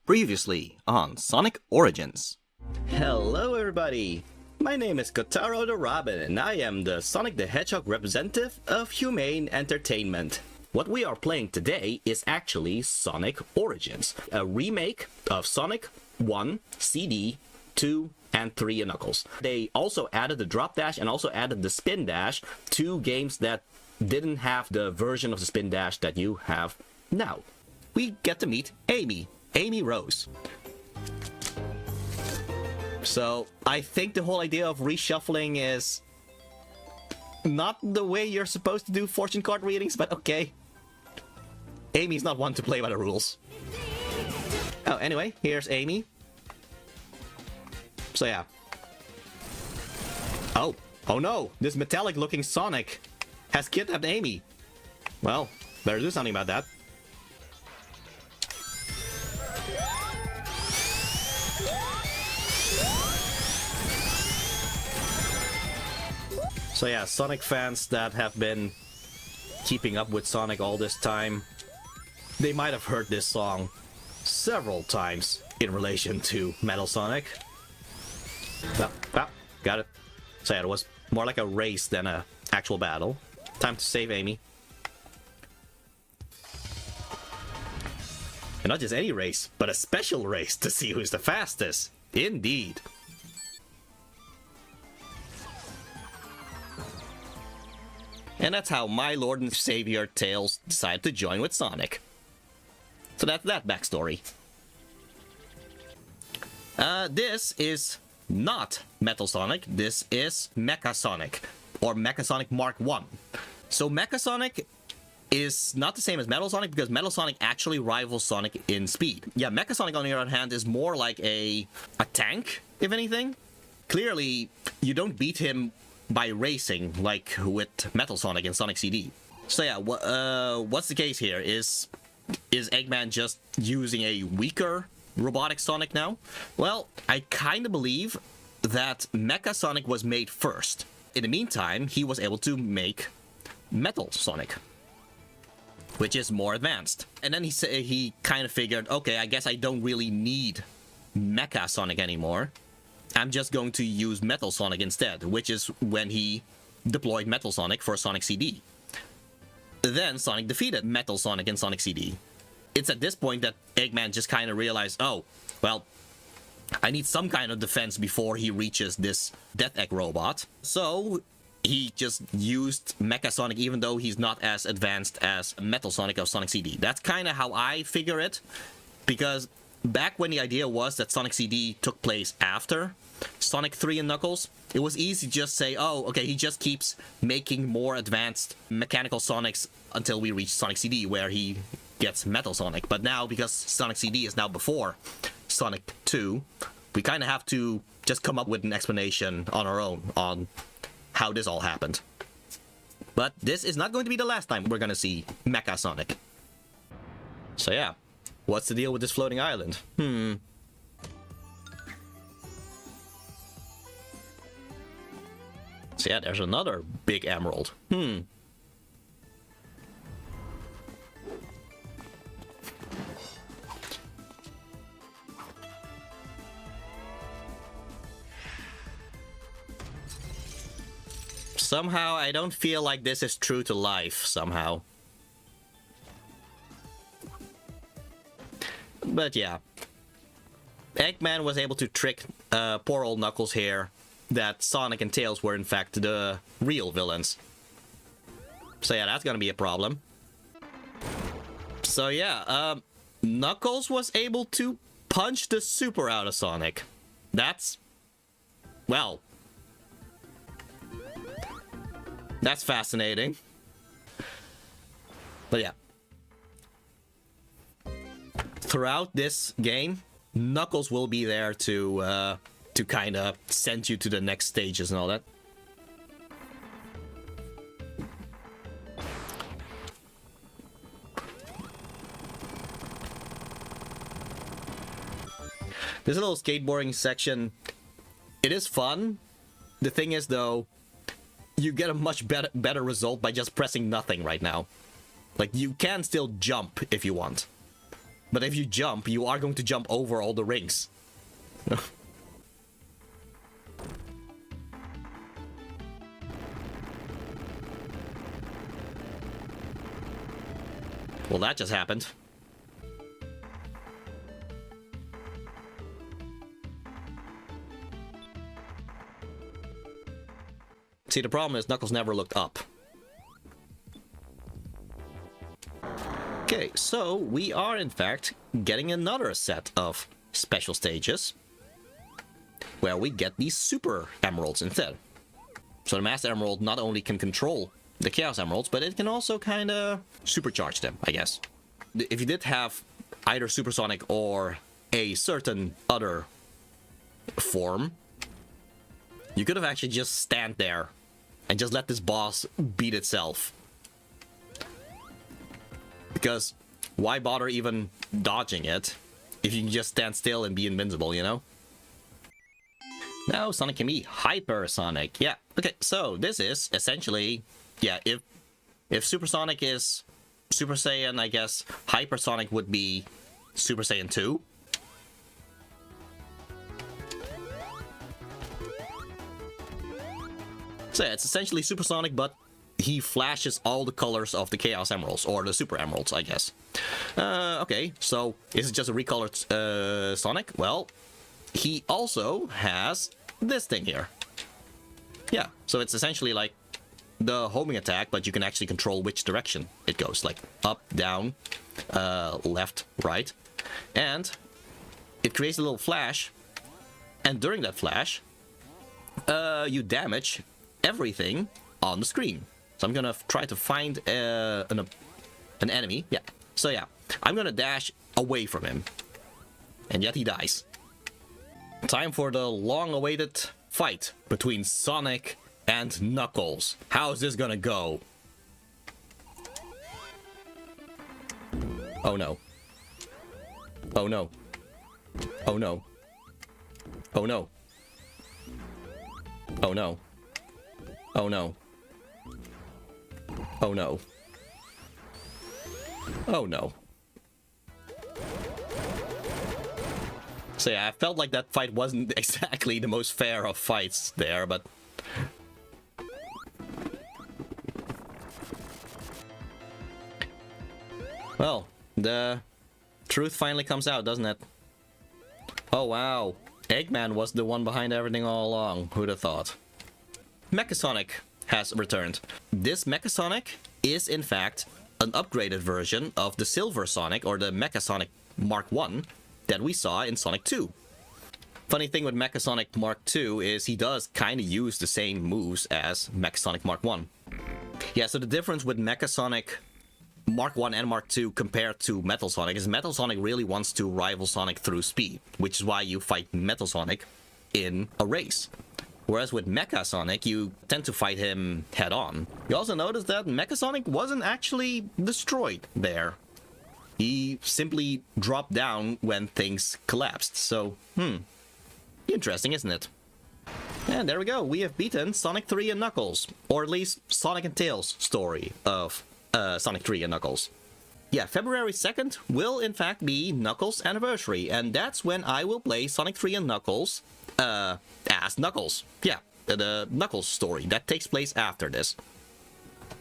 Previously on Sonic Origins. Hello everybody! My name is Kotaro the Robin and I am the Sonic the Hedgehog representative of Humane Entertainment. What we are playing today is actually Sonic Origins, a remake of Sonic 1, CD, 2, and 3 and Knuckles. They also added the drop dash and also added the spin dash, two games that didn't have the version of the spin dash that you have now. We get to meet Amy Rose. So, I think the whole idea of reshuffling is not the way you're supposed to do fortune card readings, but okay. Amy's not one to play by the rules. Oh, anyway, here's Amy. So yeah. Oh no, this metallic looking Sonic has kidnapped Amy. Well, better do something about that. So yeah, Sonic fans that have been keeping up with Sonic all this time, they might have heard this song several times in relation to Metal Sonic. Got it. So yeah, it was more like a race than an actual battle. Time to save Amy. And not just any race, but a special race to see who's the fastest. Indeed. And that's how my Lord and Savior Tails decided to join with Sonic. So that's that backstory. This is not Metal Sonic, this is Mecha Sonic, or Mecha Sonic Mark 1. So Mecha Sonic is not the same as Metal Sonic because Metal Sonic actually rivals Sonic in speed. Yeah, Mecha Sonic on the other hand is more like a tank, if anything. Clearly, you don't beat him by racing like with Metal Sonic and Sonic CD. So yeah, what's the case here? Is Eggman just using a weaker robotic Sonic now? Well, I kind of believe that Mecha Sonic was made first. In the meantime, he was able to make Metal Sonic, which is more advanced. And then he kind of figured, okay, I guess I don't really need Mecha Sonic anymore. I'm just going to use Metal Sonic instead, which is when he deployed Metal Sonic for Sonic CD. Then Sonic defeated Metal Sonic in Sonic CD. It's at this point that Eggman just kind of realized, oh, well, I need some kind of defense before he reaches this Death Egg robot. So he just used Mecha Sonic even though he's not as advanced as Metal Sonic of Sonic CD. That's kind of how I figure it, because back when the idea was that Sonic CD took place after Sonic 3 and Knuckles, it was easy to just say, oh, okay, he just keeps making more advanced mechanical Sonics until we reach Sonic CD, where he gets Metal Sonic. But now, because Sonic CD is now before Sonic 2, we kind of have to just come up with an explanation on our own on how this all happened. But this is not going to be the last time we're going to see Mecha Sonic. So yeah. What's the deal with this floating island? So yeah, there's another big emerald. Somehow, I don't feel like this is true to life, somehow. But yeah, Eggman was able to trick poor old Knuckles here that Sonic and Tails were in fact the real villains. So yeah, that's gonna be a problem. So yeah, Knuckles was able to punch the super out of Sonic. That's, well, that's fascinating. But yeah. Throughout this game, Knuckles will be there to kind of send you to the next stages and all that. This little skateboarding section, it is fun. The thing is, though, you get a much better result by just pressing nothing right now. Like, you can still jump if you want. But if you jump, you are going to jump over all the rings. Well, that just happened. See, the problem is Knuckles never looked up. Okay, so we are in fact getting another set of special stages where we get these super emeralds instead. So the Master Emerald not only can control the Chaos Emeralds, but it can also kind of supercharge them, I guess. If you did have either Supersonic or a certain other form, you could have actually just stand there and just let this boss beat itself. Because why bother even dodging it if you can just stand still and be invincible, you know? Now Sonic can be hypersonic. Yeah, okay, so this is essentially, yeah, if Supersonic is Super Saiyan, I guess hypersonic would be Super Saiyan 2. So yeah, it's essentially supersonic, but he flashes all the colors of the Chaos Emeralds, or the Super Emeralds, I guess. Okay, so is it just a recolored Sonic? Well, he also has this thing here. Yeah, so it's essentially like the homing attack, but you can actually control which direction it goes, like up, down, left, right. And it creates a little flash, and during that flash, you damage everything on the screen. So I'm gonna try to find an enemy. Yeah. So yeah, I'm gonna dash away from him, and yet he dies. Time for the long-awaited fight between Sonic and Knuckles. How's this gonna go? Oh no. Oh no. Oh no. Oh no. Oh no. Oh no. Oh no. Oh no. So yeah, I felt like that fight wasn't exactly the most fair of fights there, but... Well, the truth finally comes out, doesn't it? Oh wow, Eggman was the one behind everything all along. Who'd have thought? Mechasonic has returned. This Mechasonic is in fact an upgraded version of the Silver Sonic, or the Mechasonic Mark 1 that we saw in Sonic 2. Funny thing with Mechasonic Mark 2 is he does kind of use the same moves as Mechasonic Mark 1. Yeah, so the difference with Mechasonic Mark 1 and Mark 2 compared to Metal Sonic is Metal Sonic really wants to rival Sonic through speed, which is why you fight Metal Sonic in a race. Whereas with Mecha Sonic, you tend to fight him head-on. You also notice that Mecha Sonic wasn't actually destroyed there. He simply dropped down when things collapsed. So, interesting, isn't it? And there we go. We have beaten Sonic 3 and Knuckles. Or at least Sonic and Tails' story of Sonic 3 and Knuckles. Yeah, February 2nd will in fact be Knuckles' anniversary. And that's when I will play Sonic 3 and Knuckles as Knuckles. Yeah, the Knuckles story that takes place after this.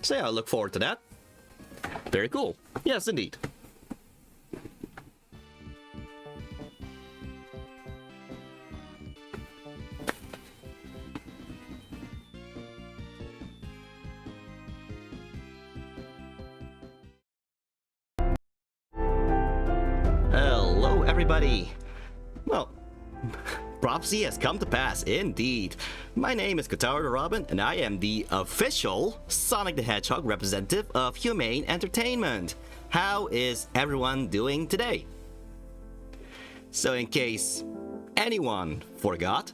So yeah, I look forward to that. Very cool. Yes, indeed. Hello, everybody. Well, prophecy has come to pass, indeed. My name is Kotaro the Robin, and I am the official Sonic the Hedgehog representative of Humane Entertainment. How is everyone doing today? So in case anyone forgot,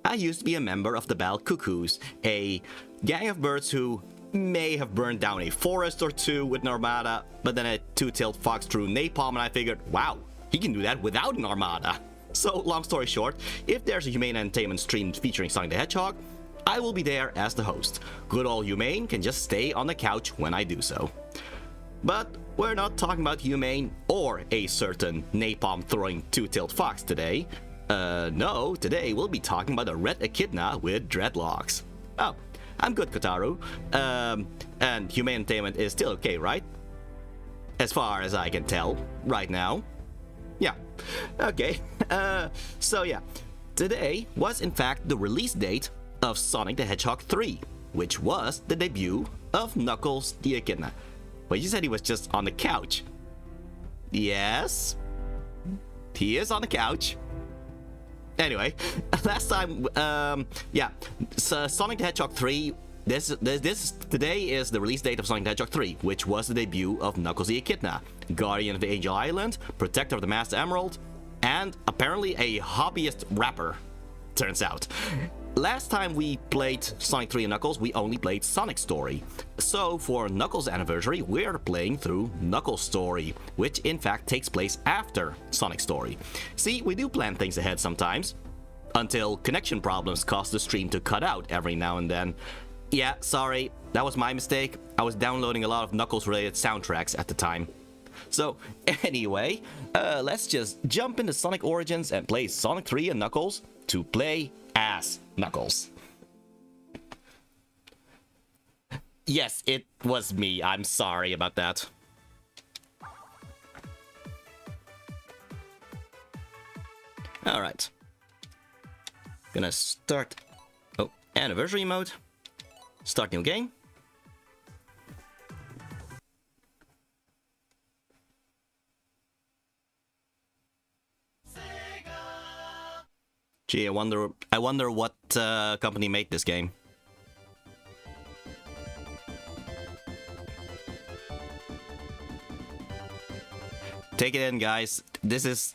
I used to be a member of the Bell Cuckoos, a gang of birds who may have burned down a forest or two with an armada, but then a two-tailed fox threw napalm and I figured, wow, he can do that without an armada. So, long story short, if there's a Humane Entertainment stream featuring Sonic the Hedgehog, I will be there as the host. Good old Humane can just stay on the couch when I do so. But we're not talking about Humane or a certain napalm-throwing two-tailed fox today. No, today we'll be talking about a red echidna with dreadlocks. Oh, I'm good, Kotaro. And Humane Entertainment is still okay, right? As far as I can tell, right now. Yeah, okay. So yeah, today was in fact the release date of Sonic the Hedgehog 3, which was the debut of Knuckles the Echidna. But you said he was just on the couch. Yes, he is on the couch. Anyway, last time, yeah, so Sonic the Hedgehog 3. Today is the release date of Sonic the Hedgehog 3, which was the debut of Knuckles the Echidna, Guardian of the Angel Island, Protector of the Master Emerald, and apparently a hobbyist rapper, turns out. Last time we played Sonic 3 and Knuckles, we only played Sonic's Story. So for Knuckles' anniversary, we're playing through Knuckles' Story, which in fact takes place after Sonic's Story. See, we do plan things ahead sometimes, until connection problems cause the stream to cut out every now and then. Yeah, sorry, that was my mistake. I was downloading a lot of Knuckles-related soundtracks at the time. So, anyway, let's just jump into Sonic Origins and play Sonic 3 and Knuckles to play as Knuckles. Yes, it was me. I'm sorry about that. Alright. Gonna start... Oh, anniversary mode. Start new game. Gee, I wonder what company made this game. Take it in, guys. This is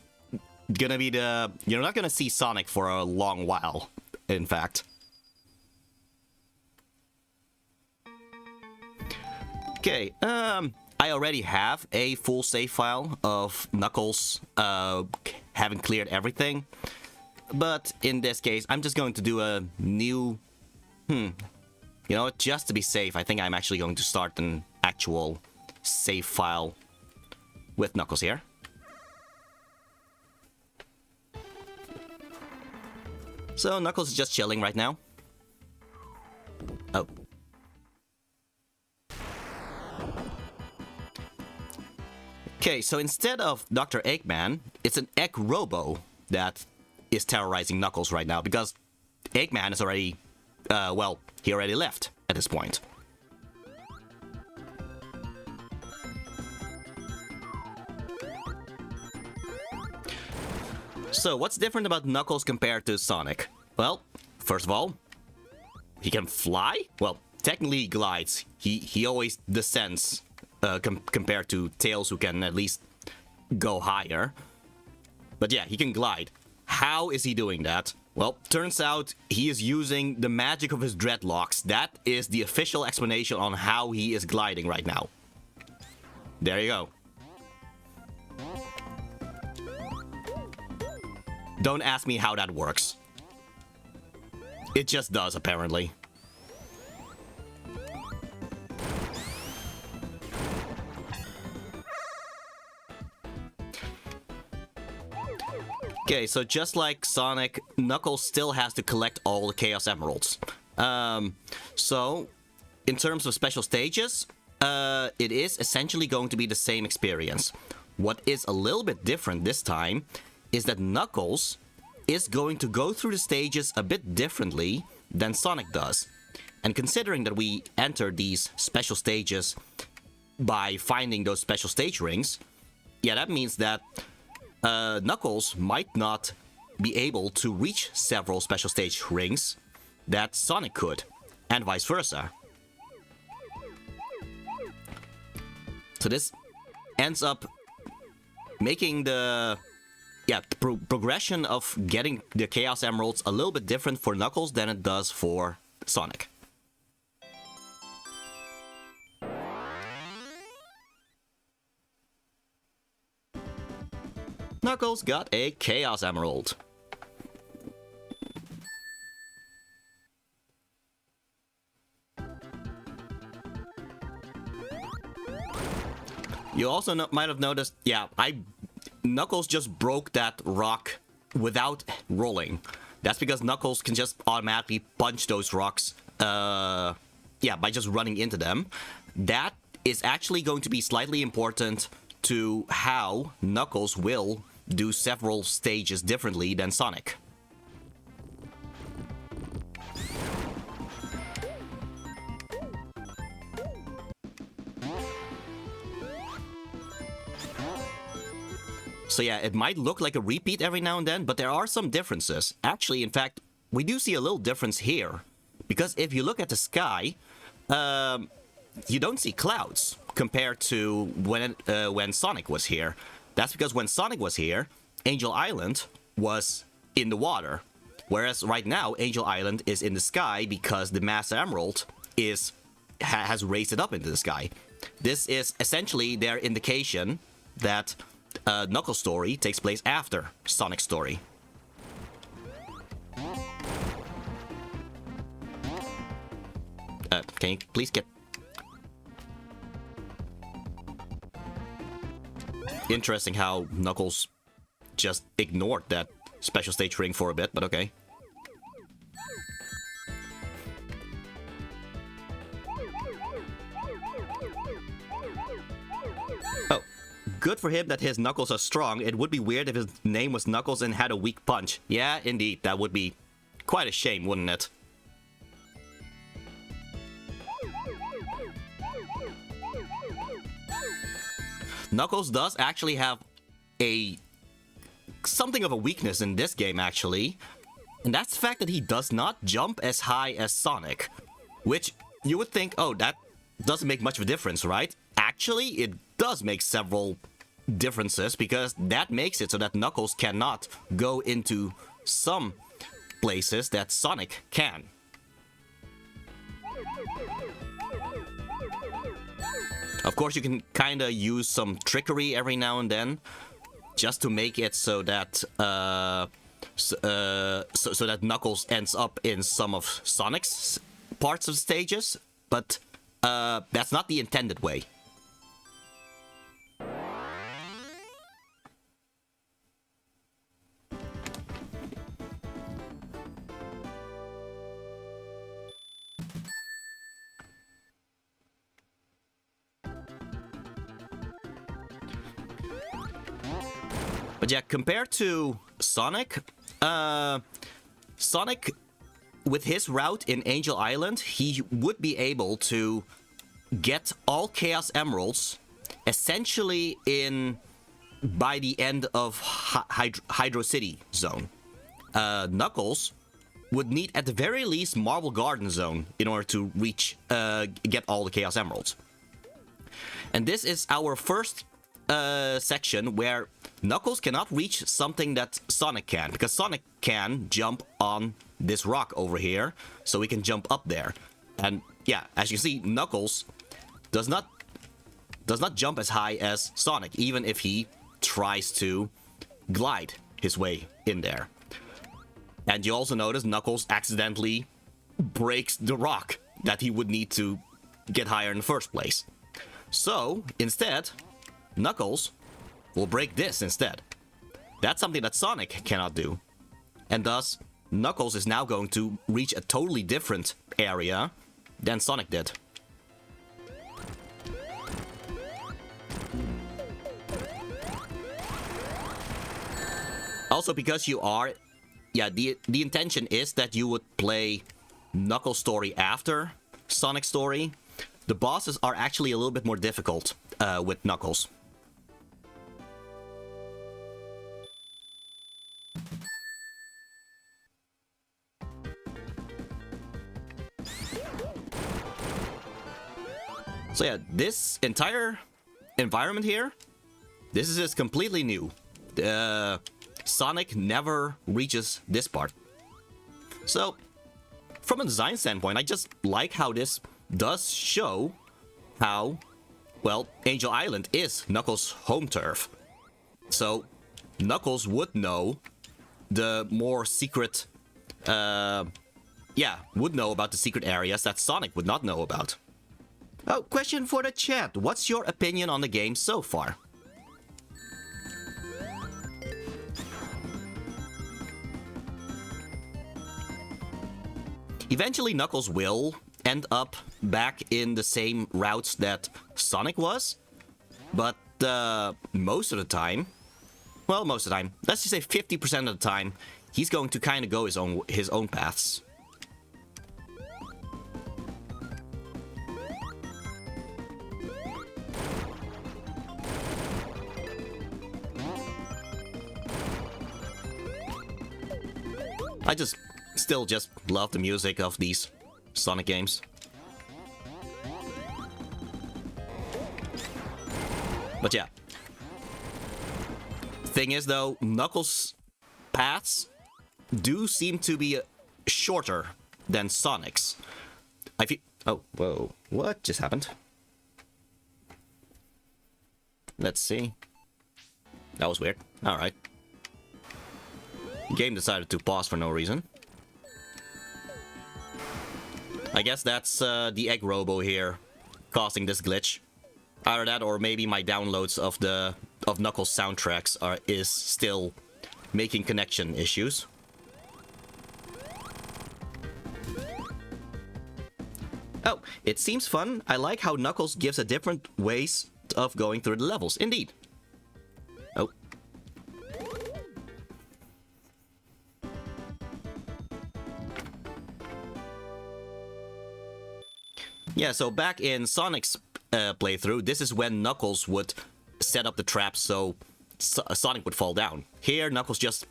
gonna be the... You're not gonna see Sonic for a long while, in fact. Okay, I already have a full save file of Knuckles having cleared everything. But in this case, I'm just going to do a new... You know what, just to be safe, I think I'm actually going to start an actual save file with Knuckles here. So Knuckles is just chilling right now. Oh. Okay, so instead of Dr. Eggman, it's an Egg Robo that is terrorizing Knuckles right now, because Eggman is already, well, he already left at this point. So, what's different about Knuckles compared to Sonic? Well, first of all, he can fly? Well, technically he glides. He always descends, compared to Tails, who can at least go higher. But yeah, he can glide. How is he doing that? Well, turns out he is using the magic of his dreadlocks. That is the official explanation on how he is gliding right now. There you go. Don't ask me how that works. It just does, apparently. Okay, so just like Sonic, Knuckles still has to collect all the Chaos Emeralds. So, in terms of special stages, it is essentially going to be the same experience. What is a little bit different this time is that Knuckles is going to go through the stages a bit differently than Sonic does. And considering that we enter these special stages by finding those special stage rings, yeah, that means that Knuckles might not be able to reach several special stage rings that Sonic could, and vice versa. So this ends up making the progression of getting the Chaos Emeralds a little bit different for Knuckles than it does for Sonic. Knuckles got a Chaos Emerald. You also might have noticed, yeah, Knuckles just broke that rock without rolling. That's because Knuckles can just automatically punch those rocks, yeah, by just running into them. That is actually going to be slightly important to how Knuckles will do several stages differently than Sonic. So yeah, it might look like a repeat every now and then, but there are some differences. Actually, in fact, we do see a little difference here. Because if you look at the sky, you don't see clouds compared to when Sonic was here. That's because when Sonic was here, Angel Island was in the water. Whereas right now, Angel Island is in the sky because the Master Emerald has raised it up into the sky. This is essentially their indication that Knuckles' story takes place after Sonic's story. Can you please get... Interesting how Knuckles just ignored that special stage ring for a bit, but okay. Oh, good for him that his Knuckles are strong. It would be weird if his name was Knuckles and had a weak punch. Yeah, indeed, that would be quite a shame, wouldn't it? Knuckles does actually have something of a weakness in this game, actually. And that's the fact that he does not jump as high as Sonic. Which you would think, oh, that doesn't make much of a difference, right? Actually, it does make several differences, because that makes it so that Knuckles cannot go into some places that Sonic can. Of course, you can kind of use some trickery every now and then, just to make it so that so that Knuckles ends up in some of Sonic's parts of stages, but that's not the intended way. But yeah, compared to Sonic, Sonic, with his route in Angel Island, he would be able to get all Chaos Emeralds essentially by the end of Hydro City Zone. Knuckles would need at the very least Marble Garden Zone in order to get all the Chaos Emeralds. And this is our first section where Knuckles cannot reach something that Sonic can, because Sonic can jump on this rock over here, so he can jump up there. And yeah, as you see, Knuckles does not jump as high as Sonic, even if he tries to glide his way in there. And you also notice Knuckles accidentally breaks the rock that he would need to get higher in the first place. So instead, Knuckles will break this instead. That's something that Sonic cannot do. And thus, Knuckles is now going to reach a totally different area than Sonic did. Also, because you are... Yeah, the intention is that you would play Knuckles' story after Sonic's story. The bosses are actually a little bit more difficult with Knuckles. So yeah, this entire environment here, this is just completely new. Sonic never reaches this part. So, from a design standpoint, I just like how this does show how, well, Angel Island is Knuckles' home turf. So, Knuckles would know the more secret, would know about the secret areas that Sonic would not know about. Oh, question for the chat. What's your opinion on the game so far? Eventually, Knuckles will end up back in the same routes that Sonic was. But most of the time, well, most of the time, let's just say 50% of the time, he's going to kind of go his own paths. I still just love the music of these Sonic games. But yeah. Thing is though, Knuckles' paths do seem to be shorter than Sonic's. I feel... Oh, whoa. What just happened? Let's see. That was weird. Alright. Game decided to pause for no reason. I guess that's the Egg Robo here causing this glitch. Either that or maybe my downloads of Knuckles soundtracks is still making connection issues. Oh, it seems fun. I like how Knuckles gives a different ways of going through the levels. Indeed. Oh. Yeah, so back in Sonic's playthrough, this is when Knuckles would set up the trap so Sonic would fall down. Here, Knuckles just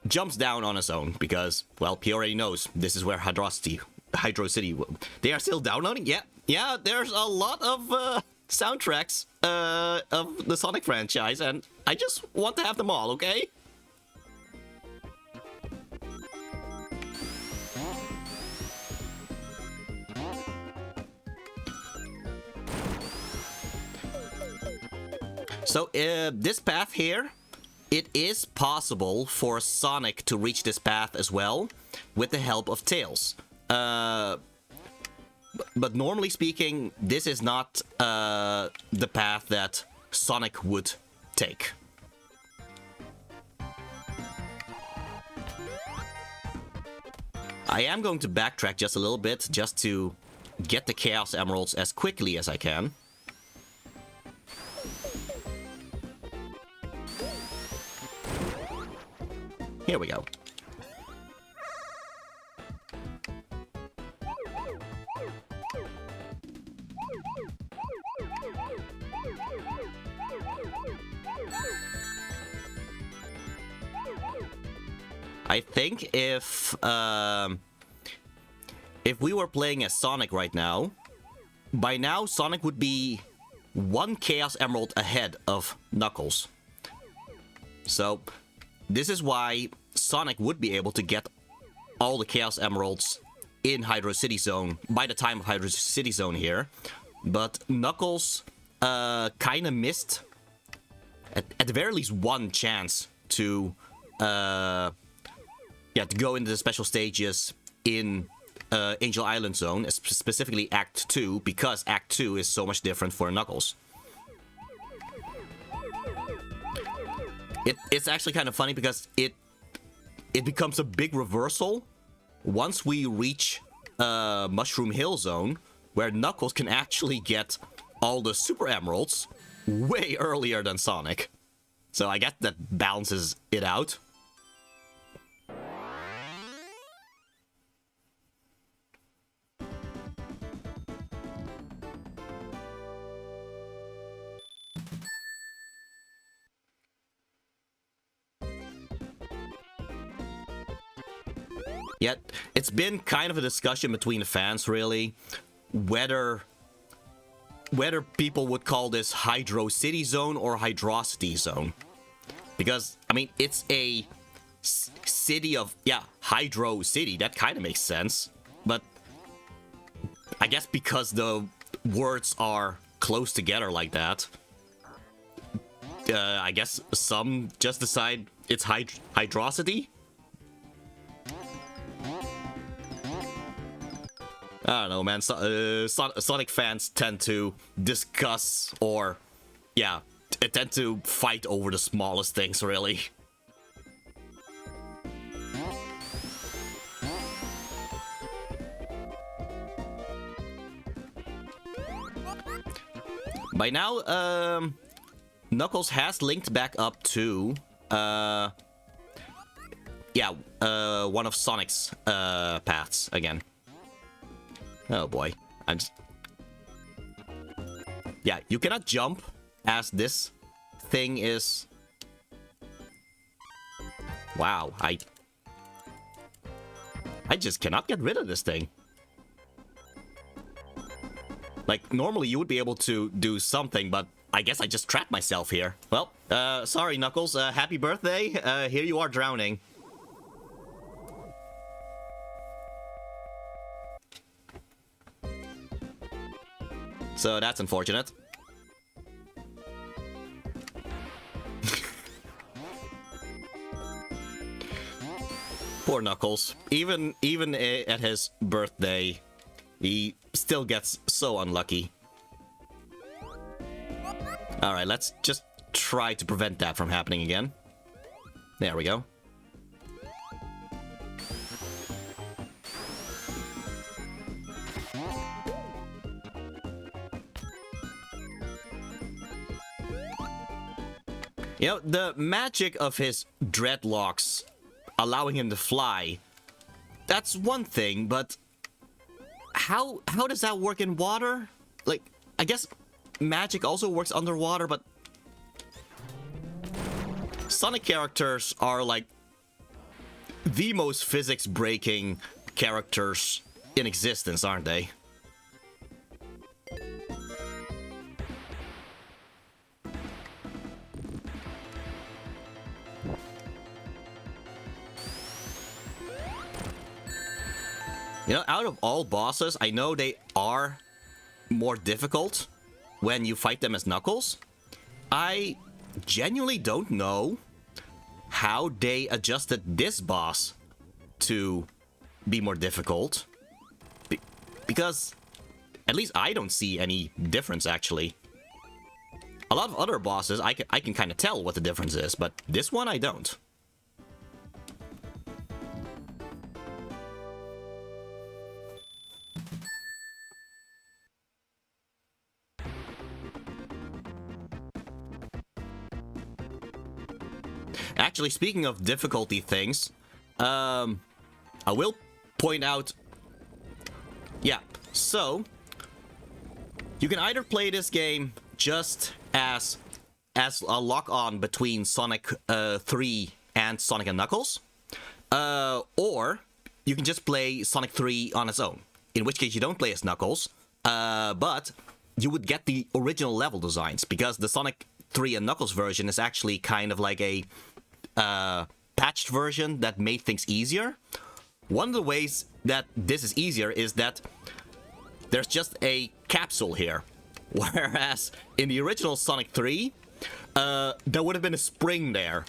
jumps down on his own because, well, he already knows this is where Hydro City... They are still downloading? Yeah, there's a lot of soundtracks of the Sonic franchise, and I just want to have them all, okay? So, this path here, it is possible for Sonic to reach this path as well, with the help of Tails. But normally speaking, this is not the path that Sonic would take. I am going to backtrack just a little bit, just to get the Chaos Emeralds as quickly as I can. Here we go. I think if we were playing as Sonic right now, by now Sonic would be one Chaos Emerald ahead of Knuckles. So this is why Sonic would be able to get all the Chaos Emeralds in Hydro City Zone by the time of Hydro City Zone here. But Knuckles kind of missed, at the very least, one chance to to go into the special stages in Angel Island Zone, specifically Act 2, because Act 2 is so much different for Knuckles. It's actually kind of funny because it becomes a big reversal once we reach Mushroom Hill Zone, where Knuckles can actually get all the Super Emeralds way earlier than Sonic. So I guess that balances it out. Yet, it's been kind of a discussion between the fans, really, whether people would call this Hydro City Zone or Hydrocity Zone. Because, I mean, it's a city of, yeah, Hydro City, that kind of makes sense. But I guess because the words are close together like that, I guess some just decide it's Hydrocity. I don't know, man. Sonic fans tend to discuss or, yeah, tend to fight over the smallest things, really. By now, Knuckles has linked back up to, yeah, one of Sonic's paths again. Oh boy, I'm just... Yeah, you cannot jump as this thing is... Wow, I just cannot get rid of this thing. Like, normally you would be able to do something, but I guess I just trapped myself here. Well, sorry, Knuckles. Happy birthday. Here you are drowning. So that's unfortunate. Poor Knuckles. Even at his birthday, he still gets so unlucky. Alright, let's just try to prevent that from happening again. There we go. You know, the magic of his dreadlocks allowing him to fly, that's one thing, but how does that work in water? Like, I guess magic also works underwater, but Sonic characters are like the most physics-breaking characters in existence, aren't they? You know, out of all bosses, I know they are more difficult when you fight them as Knuckles. I genuinely don't know how they adjusted this boss to be more difficult. Because at least I don't see any difference, actually. A lot of other bosses, I can kind of tell what the difference is, but this one I don't. Actually, speaking of difficulty things, I will point out... Yeah, so... You can either play this game just as a lock-on between Sonic 3 and Sonic and Knuckles, or you can just play Sonic 3 on its own, in which case you don't play as Knuckles, but you would get the original level designs, because the Sonic 3 and Knuckles version is actually kind of like a patched version that made things easier. One of the ways that this is easier is that there's just a capsule here. Whereas in the original Sonic 3, there would have been a spring there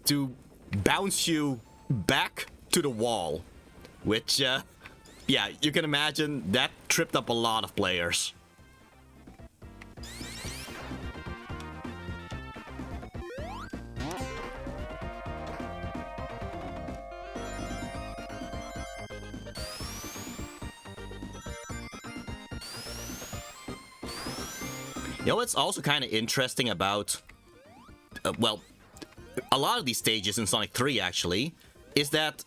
to bounce you back to the wall. Which, yeah, you can imagine that tripped up a lot of players. You know what's also kind of interesting about, well, a lot of these stages in Sonic 3 actually, is that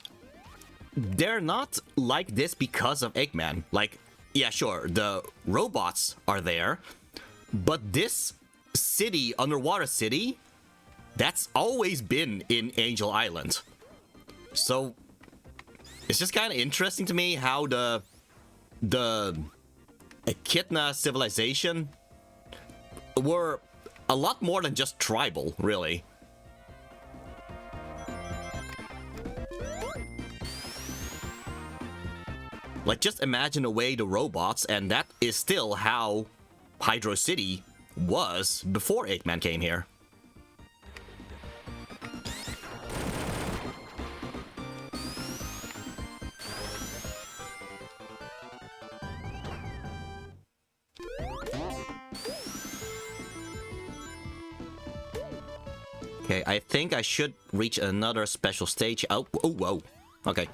they're not like this because of Eggman. Like, yeah, sure, the robots are there, but this city, underwater city, that's always been in Angel Island. So, it's just kind of interesting to me how the Echidna civilization were a lot more than just tribal, really. Like, just imagine away the robots, and that is still how Hydro City was before Eggman came here. Okay, I think I should reach another special stage. Oh, oh, whoa. Okay.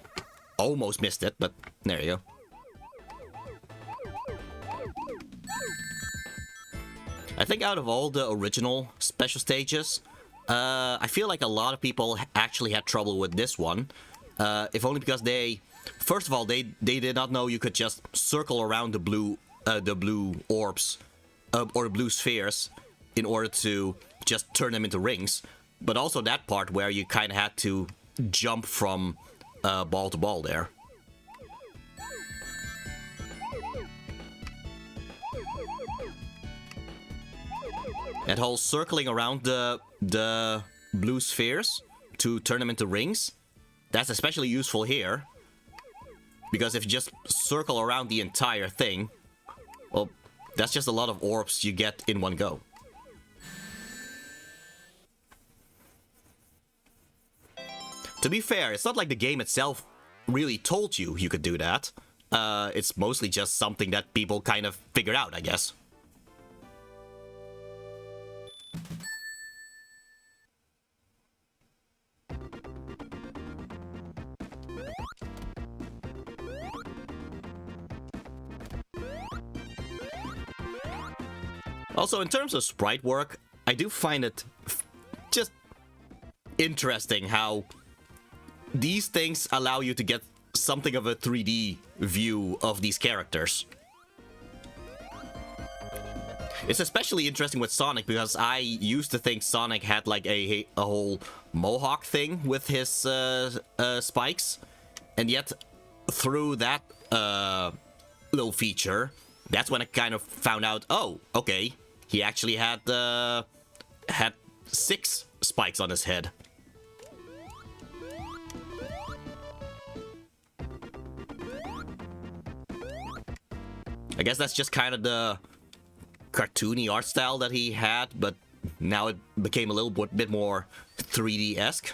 Almost missed it, but there you go. I think out of all the original special stages, I feel like a lot of people actually had trouble with this one. If only because they... First of all, they did not know you could just circle around the blue orbs, or the blue spheres, in order to just turn them into rings. But also that part where you kind of had to jump from ball to ball there. That whole circling around the blue spheres to turn them into rings, that's especially useful here. Because if you just circle around the entire thing, well, that's just a lot of orbs you get in one go. To be fair, it's not like the game itself really told you you could do that. It's mostly just something that people kind of figured out, I guess. Also, in terms of sprite work, I do find it just interesting how these things allow you to get something of a 3D view of these characters. It's especially interesting with Sonic because I used to think Sonic had like a whole mohawk thing with his spikes, and yet through that little feature, that's when I kind of found out, oh, okay, he actually had 6 spikes on his head. I guess that's just kind of the cartoony art style that he had, but now it became a little bit more 3D-esque.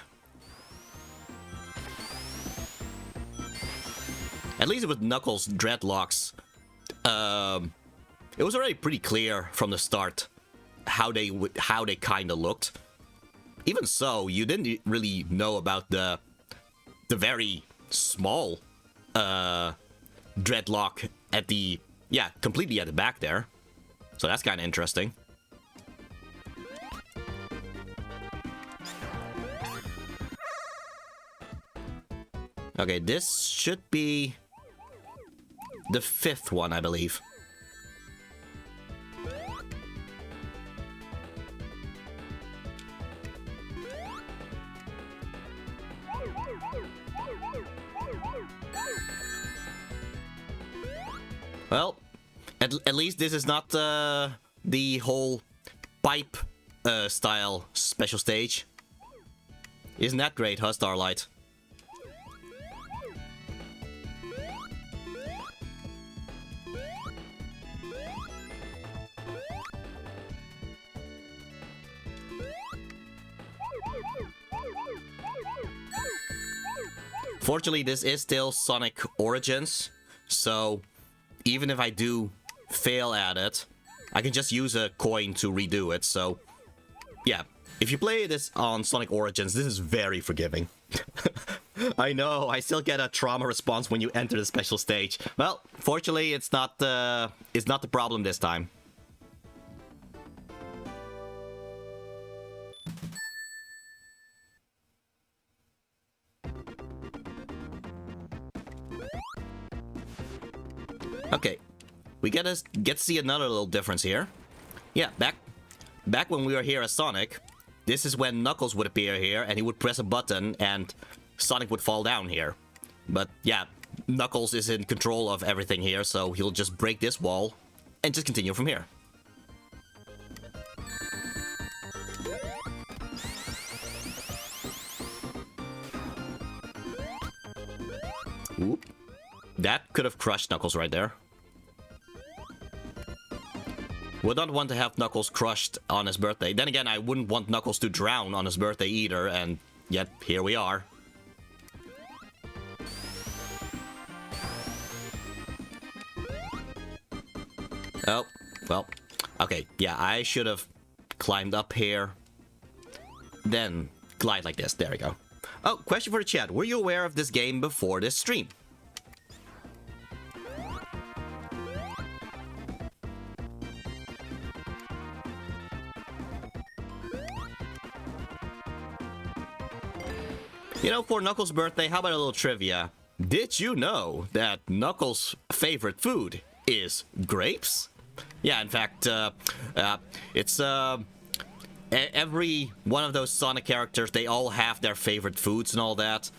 At least with Knuckles' dreadlocks, it was already pretty clear from the start how they kind of looked. Even so, you didn't really know about the very small dreadlock at the completely at the back there. So that's kind of interesting. Okay, this should be the 5th one, I believe. Well, at least this is not the whole pipe style special stage. Isn't that great, huh, Starlight? Fortunately, this is still Sonic Origins, so even if I do fail at it, I can just use a coin to redo it, so yeah. If you play this on Sonic Origins, this is very forgiving. I know, I still get a trauma response when you enter the special stage. Well, fortunately, it's not the problem this time. Okay, we get to see another little difference here. Yeah, back when we were here as Sonic, this is when Knuckles would appear here and he would press a button and Sonic would fall down here. But yeah, Knuckles is in control of everything here, so he'll just break this wall and just continue from here. Oop. That could have crushed Knuckles right there. Would not want to have Knuckles crushed on his birthday. Then again, I wouldn't want Knuckles to drown on his birthday either, and yet here we are. Oh, well. Okay, yeah, I should have climbed up here. then glide like this. There we go. Oh, question for the chat. Were you aware of this game before this stream? You know, for Knuckles' birthday, how about a little trivia? Did you know that Knuckles' favorite food is grapes? Yeah, in fact, it's every one of those Sonic characters, they all have their favorite foods and all that.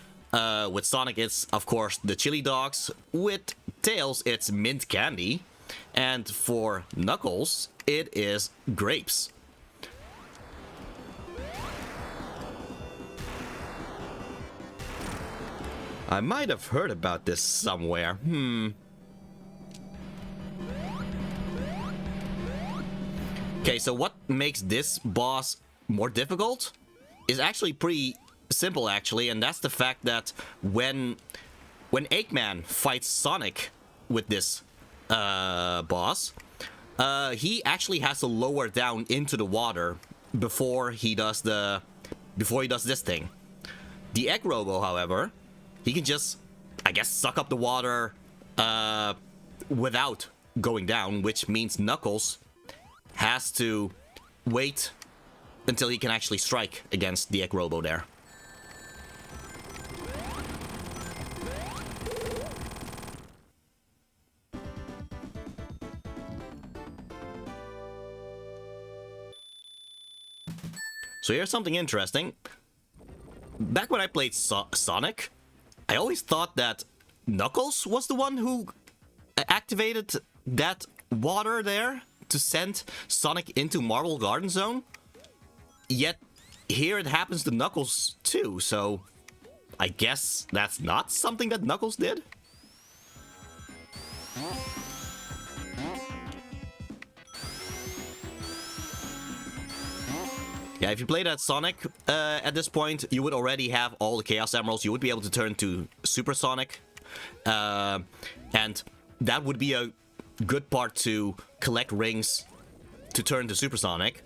With Sonic, it's, of course, the chili dogs. With Tails, it's mint candy. And for Knuckles, it is grapes. I might have heard about this somewhere. Okay, so what makes this boss more difficult is actually pretty simple, actually, and that's the fact that when Eggman fights Sonic with this boss, he actually has to lower down into the water before he does this thing. The Egg Robo, however, he can just, I guess, suck up the water without going down, which means Knuckles has to wait until he can actually strike against the Egg Robo there. So here's something interesting. Back when I played Sonic, I always thought that Knuckles was the one who activated that water there to send Sonic into Marble Garden Zone. Yet, here it happens to Knuckles too, so I guess that's not something that Knuckles did? Yeah, if you played at Sonic at this point, you would already have all the Chaos Emeralds. You would be able to turn to Super Sonic. And that would be a good part to collect rings to turn to Super Sonic.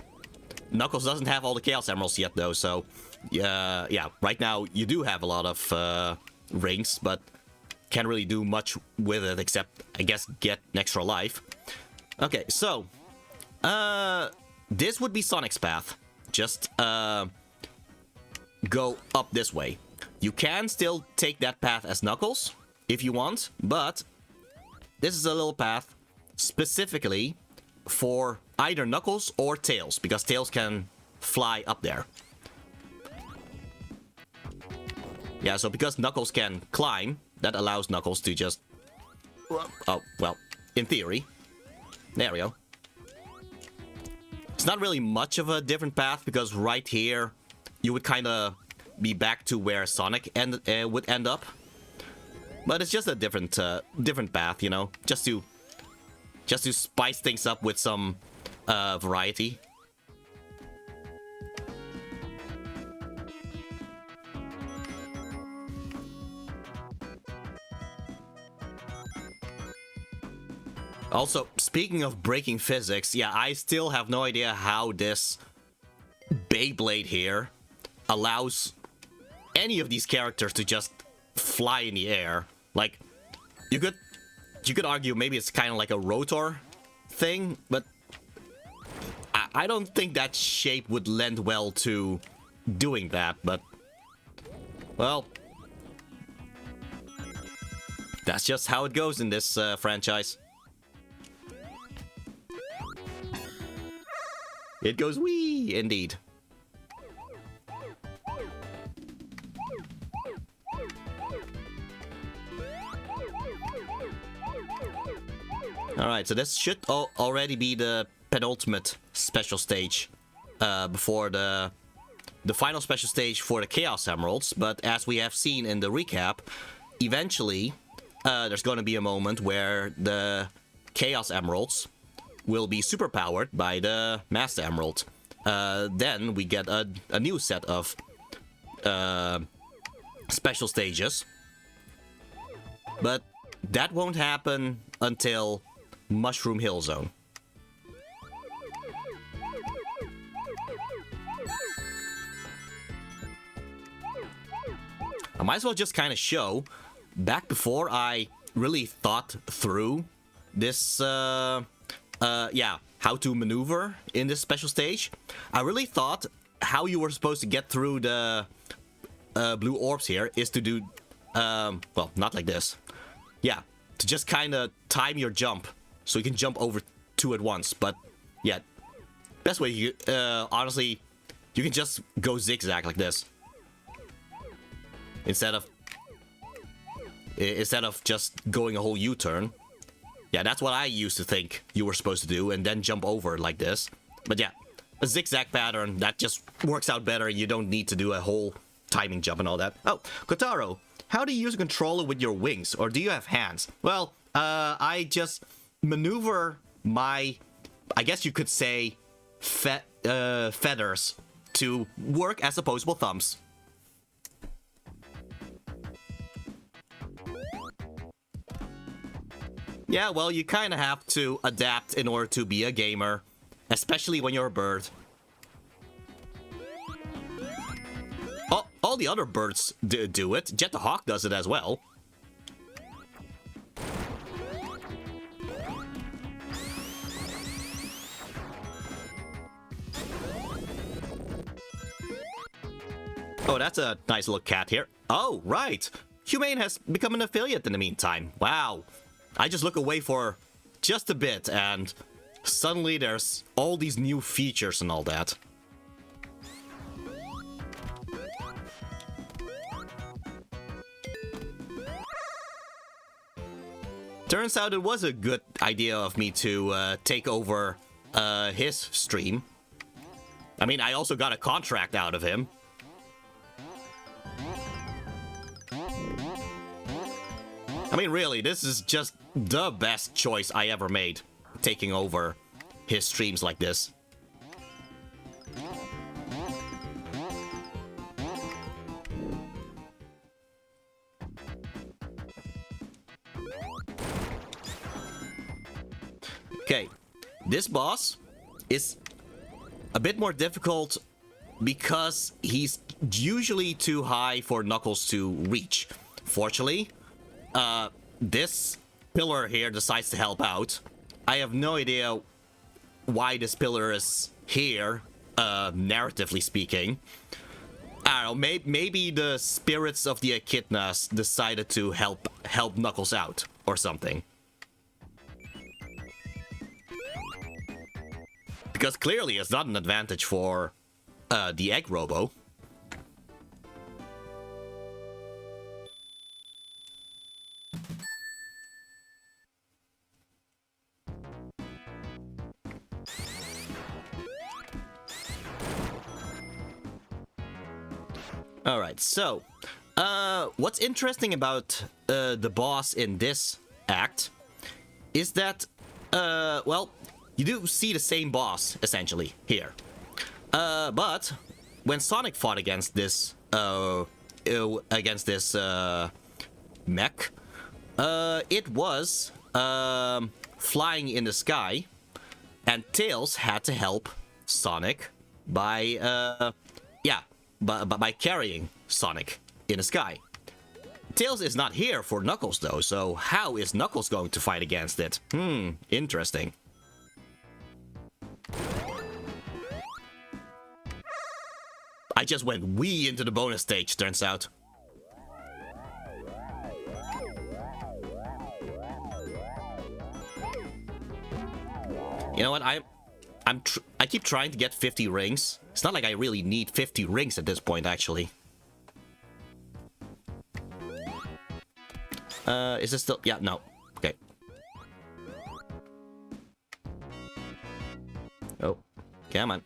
Knuckles doesn't have all the Chaos Emeralds yet, though, so yeah, right now you do have a lot of rings, but can't really do much with it except, I guess, get an extra life. Okay, so this would be Sonic's path. Just go up this way. You can still take that path as Knuckles if you want, but this is a little path specifically for either Knuckles or Tails, because Tails can fly up there. Yeah, so because Knuckles can climb, that allows Knuckles to just... Oh, well, in theory. There we go. It's not really much of a different path, because right here, you would kind of be back to where Sonic would end up. But it's just a different path, you know, just to spice things up with some variety. Also, speaking of breaking physics, yeah, I still have no idea how this Beyblade here allows any of these characters to just fly in the air. Like, you could argue maybe it's kind of like a rotor thing, but I don't think that shape would lend well to doing that, but, well, that's just how it goes in this franchise. It goes wee, indeed. Alright, so this should already be the penultimate special stage before the final special stage for the Chaos Emeralds. But as we have seen in the recap, eventually there's going to be a moment where the Chaos Emeralds will be superpowered by the Master Emerald. Then we get a new set of special stages. But that won't happen until Mushroom Hill Zone. I might as well just kind of show, back before I really thought through this, yeah, how to maneuver in this special stage, I really thought how you were supposed to get through the blue orbs here is to do, well, not like this. Yeah, to just kind of time your jump so you can jump over two at once. But yeah, best way, you honestly, you can just go zigzag like this instead of just going a whole U-turn. Yeah, that's what I used to think you were supposed to do, and then jump over like this. But yeah, a zigzag pattern, that just works out better. You don't need to do a whole timing jump and all that. Oh, Kotaro, how do you use a controller with your wings, or do you have hands? Well, I just maneuver my, I guess you could say, feathers to work as opposable thumbs. Yeah, well, you kind of have to adapt in order to be a gamer, especially when you're a bird. All the other birds do it. Jet the Hawk does it as well. Oh, that's a nice little cat here. Oh, right. Humane has become an affiliate in the meantime. Wow. I just look away for just a bit, and suddenly there's all these new features and all that. Turns out it was a good idea of me to take over his stream. I mean, I also got a contract out of him. I mean, really, this is just the best choice I ever made, taking over his streams like this. Okay, this boss is a bit more difficult because he's usually too high for Knuckles to reach. Fortunately, this pillar here decides to help out. I have no idea why this pillar is here, narratively speaking. I don't know, maybe the spirits of the Echidnas decided to help Knuckles out or something. Because clearly it's not an advantage for the Egg Robo. Alright, so, what's interesting about the boss in this act is that, well, you do see the same boss, essentially, here. But when Sonic fought against this, mech, it was, flying in the sky, and Tails had to help Sonic by, yeah, by carrying Sonic in the sky. Tails is not here for Knuckles, though, so how is Knuckles going to fight against it? Interesting. I just went wee into the bonus stage, turns out. You know what, I keep trying to get 50 rings. It's not like I really need 50 rings at this point, actually. Is it still... Yeah, no. Okay. Oh, come on.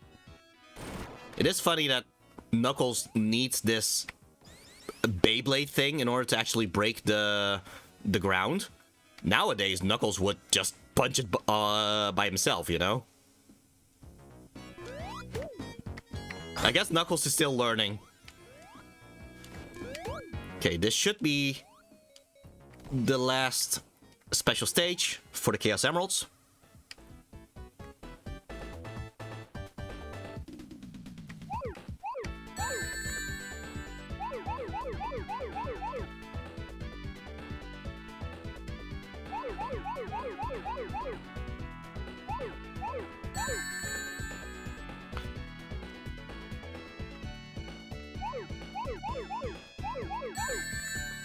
It is funny that Knuckles needs this Beyblade thing in order to actually break the ground. Nowadays, Knuckles would just punch it by himself, you know? I guess Knuckles is still learning. Okay, this should be the last special stage for the Chaos Emeralds.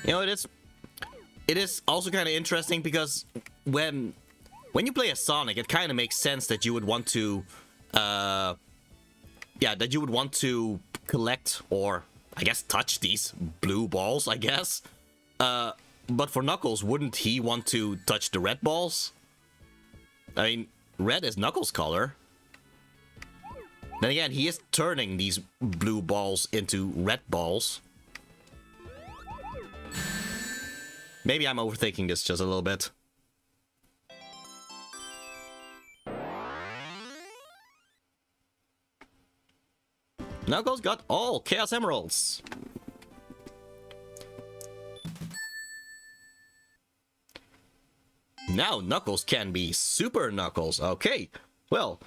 You know, it is also kind of interesting because when you play as Sonic, it kind of makes sense that you would want to, that you would want to collect or I guess touch these blue balls, I guess. But for Knuckles, wouldn't he want to touch the red balls? I mean, red is Knuckles' color. Then again, he is turning these blue balls into red balls. Maybe I'm overthinking this just a little bit. Knuckles got all Chaos Emeralds. Now Knuckles can be Super Knuckles. Okay. Well,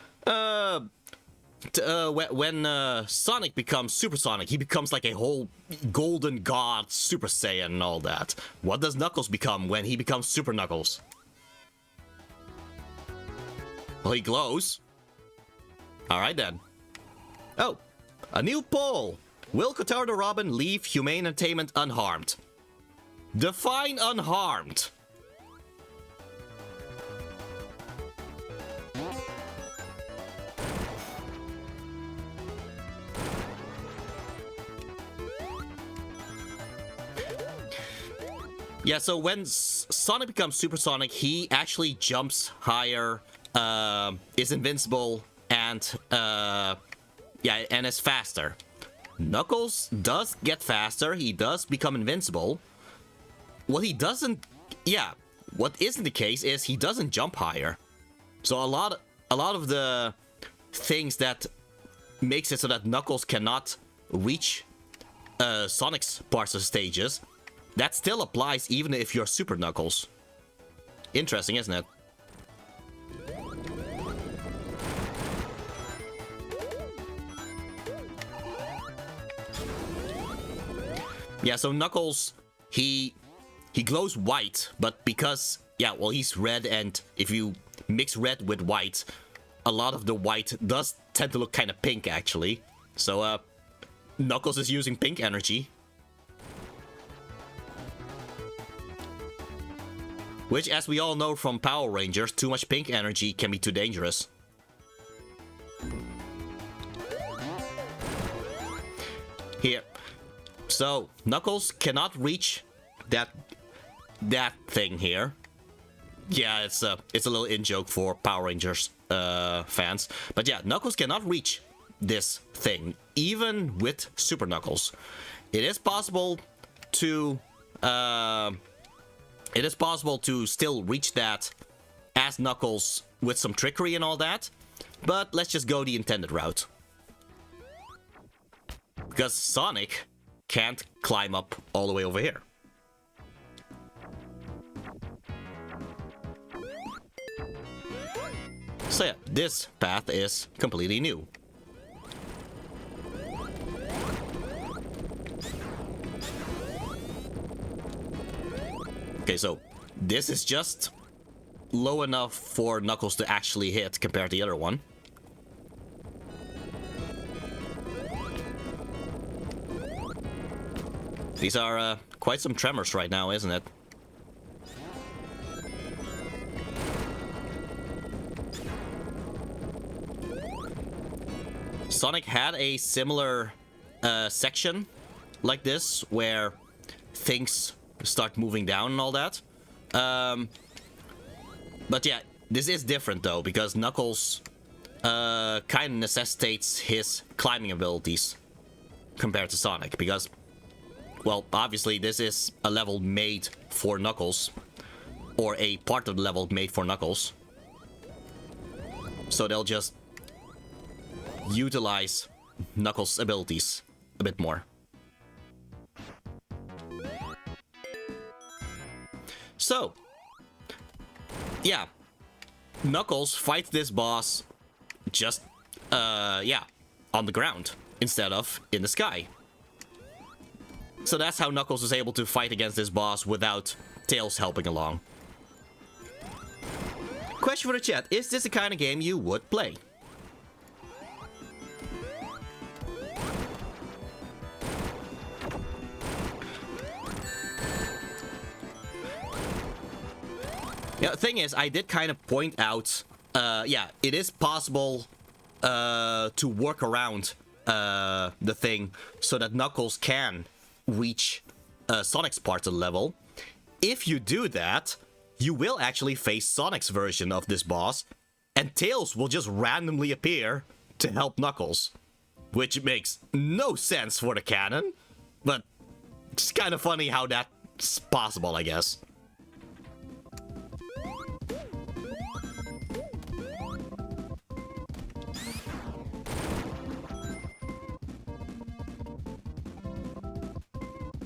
when Sonic becomes Super Sonic, he becomes like a whole golden god Super Saiyan and all that. What does Knuckles become when he becomes Super Knuckles? Well, he glows. Alright then. Oh, a new poll. Will Kotaro the Robin leave Humane Entertainment unharmed? Define unharmed. Yeah, so when Sonic becomes Super Sonic, he actually jumps higher, is invincible, and and is faster. Knuckles does get faster, he does become invincible. What isn't the case is he doesn't jump higher. So a lot of the things that makes it so that Knuckles cannot reach Sonic's parts of stages, that still applies even if you're Super Knuckles. Interesting, isn't it? Yeah, so Knuckles, he glows white, but because, he's red, and if you mix red with white, a lot of the white does tend to look kind of pink, actually. So, Knuckles is using pink energy. Which, as we all know from Power Rangers, too much pink energy can be too dangerous. Here. So, Knuckles cannot reach that thing here. Yeah, it's a little in-joke for Power Rangers fans. But yeah, Knuckles cannot reach this thing, even with Super Knuckles. It is possible to... It is possible to still reach that as Knuckles with some trickery and all that, but let's just go the intended route. Because Sonic can't climb up all the way over here. So yeah, this path is completely new. Okay, so this is just low enough for Knuckles to actually hit compared to the other one. These are quite some tremors right now, isn't it? Sonic had a similar section like this where things start moving down and all that. But yeah, this is different though, because Knuckles kind of necessitates his climbing abilities compared to Sonic, because, well, obviously this is a level made for Knuckles, or a part of the level made for Knuckles. So they'll just utilize Knuckles' abilities a bit more. So, yeah, Knuckles fights this boss just, on the ground instead of in the sky. So that's how Knuckles is able to fight against this boss without Tails helping along. Question for the chat, is this the kind of game you would play? Yeah, the thing is, I did kind of point out, yeah, it is possible to work around the thing so that Knuckles can reach Sonic's part of the level. If you do that, you will actually face Sonic's version of this boss, and Tails will just randomly appear to help Knuckles. Which makes no sense for the canon, but it's kind of funny how that's possible, I guess.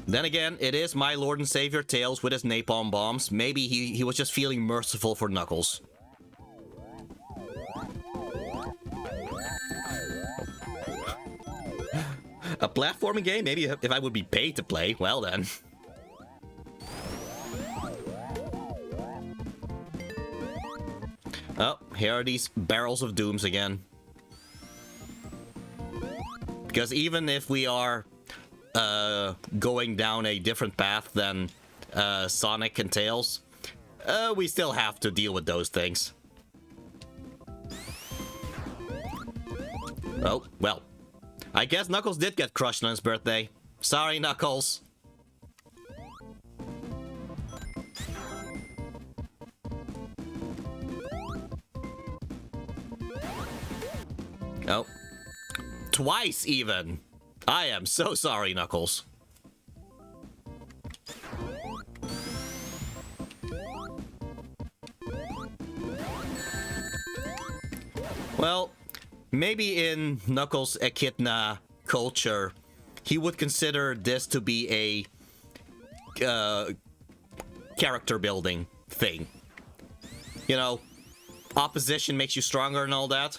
Then again, it is my Lord and Savior Tails with his napalm bombs. Maybe he was just feeling merciful for Knuckles. A platforming game? Maybe if I would be paid to play, well then. Oh, here are these barrels of dooms again. Because even if we are going down a different path than Sonic and Tails, we still have to deal with those things. Oh, well. I guess Knuckles did get crushed on his birthday. Sorry, Knuckles. Oh. Twice, even. I am so sorry, Knuckles. Well, maybe in Knuckles' Echidna culture, he would consider this to be a character building thing. You know, opposition makes you stronger and all that.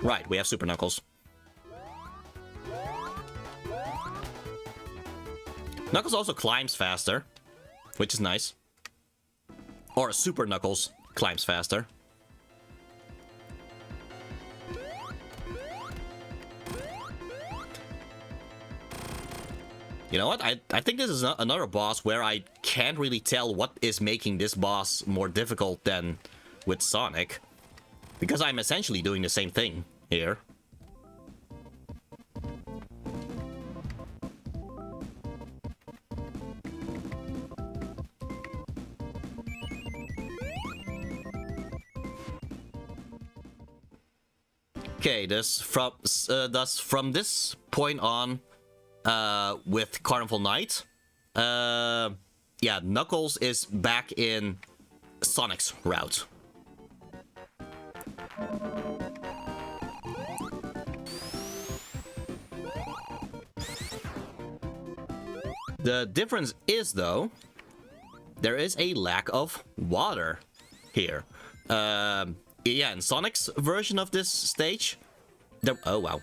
Right, we have Super Knuckles. Knuckles also climbs faster, which is nice. Or Super Knuckles climbs faster. You know what? I think this is another boss where I can't really tell what is making this boss more difficult than with Sonic. Because I'm essentially doing the same thing here. Okay, thus from this point on, with Carnival Night, yeah, Knuckles is back in Sonic's route. The difference is, though, there is a lack of water here. Yeah, in Sonic's version of this stage, oh wow.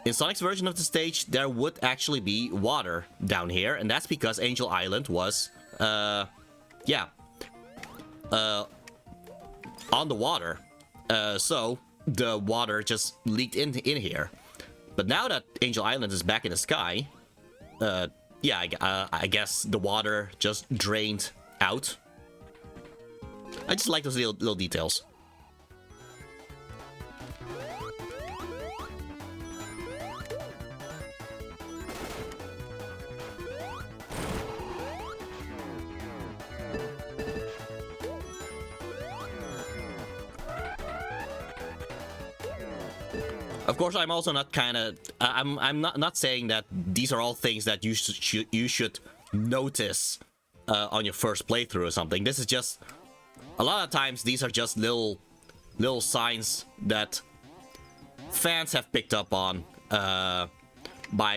In Sonic's version of the stage, there would actually be water down here, and that's because Angel Island was, yeah, on the water. So the water just leaked in here. But now that Angel Island is back in the sky, yeah, I guess the water just drained out. I just like those little details. Of course, I'm also not I'm not saying that these are all things that you should notice on your first playthrough or something. This is just, a lot of times these are just little signs that fans have picked up on by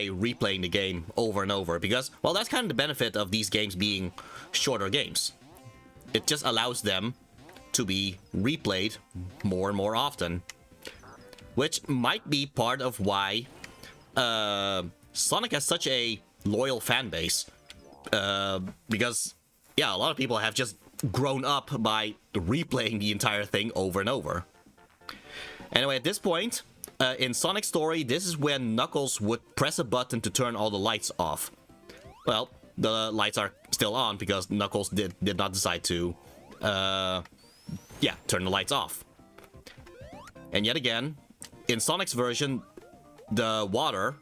replaying the game over and over. Because, well, that's kind of the benefit of these games being shorter games. It just allows them to be replayed more and more often. Which might be part of why Sonic has such a loyal fan base. Because, yeah, a lot of people have just grown up by replaying the entire thing over and over. Anyway, at this point, in Sonic's story, this is when Knuckles would press a button to turn all the lights off. Well, the lights are still on because Knuckles did not decide to, yeah, turn the lights off. And yet again, in Sonic's version, the water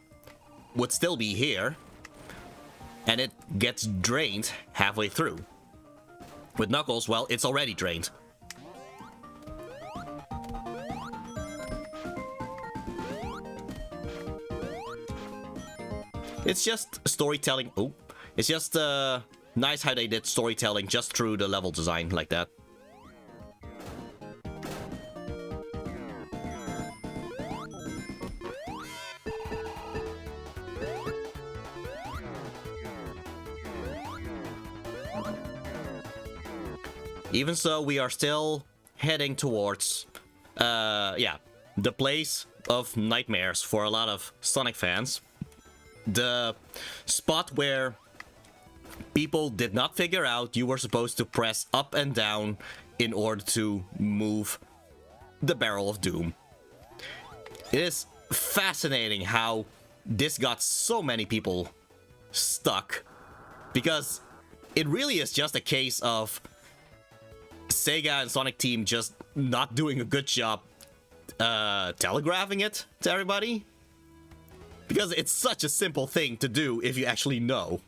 would still be here, and it gets drained halfway through. With Knuckles, well, it's already drained. It's just storytelling. Oh, it's just nice how they did storytelling just through the level design like that. Even so, we are still heading towards, yeah, the place of nightmares for a lot of Sonic fans. The spot where people did not figure out you were supposed to press up and down in order to move the Barrel of Doom. It is fascinating how this got so many people stuck, because it really is just a case of Sega and Sonic Team just not doing a good job telegraphing it to everybody. Because it's such a simple thing to do if you actually know.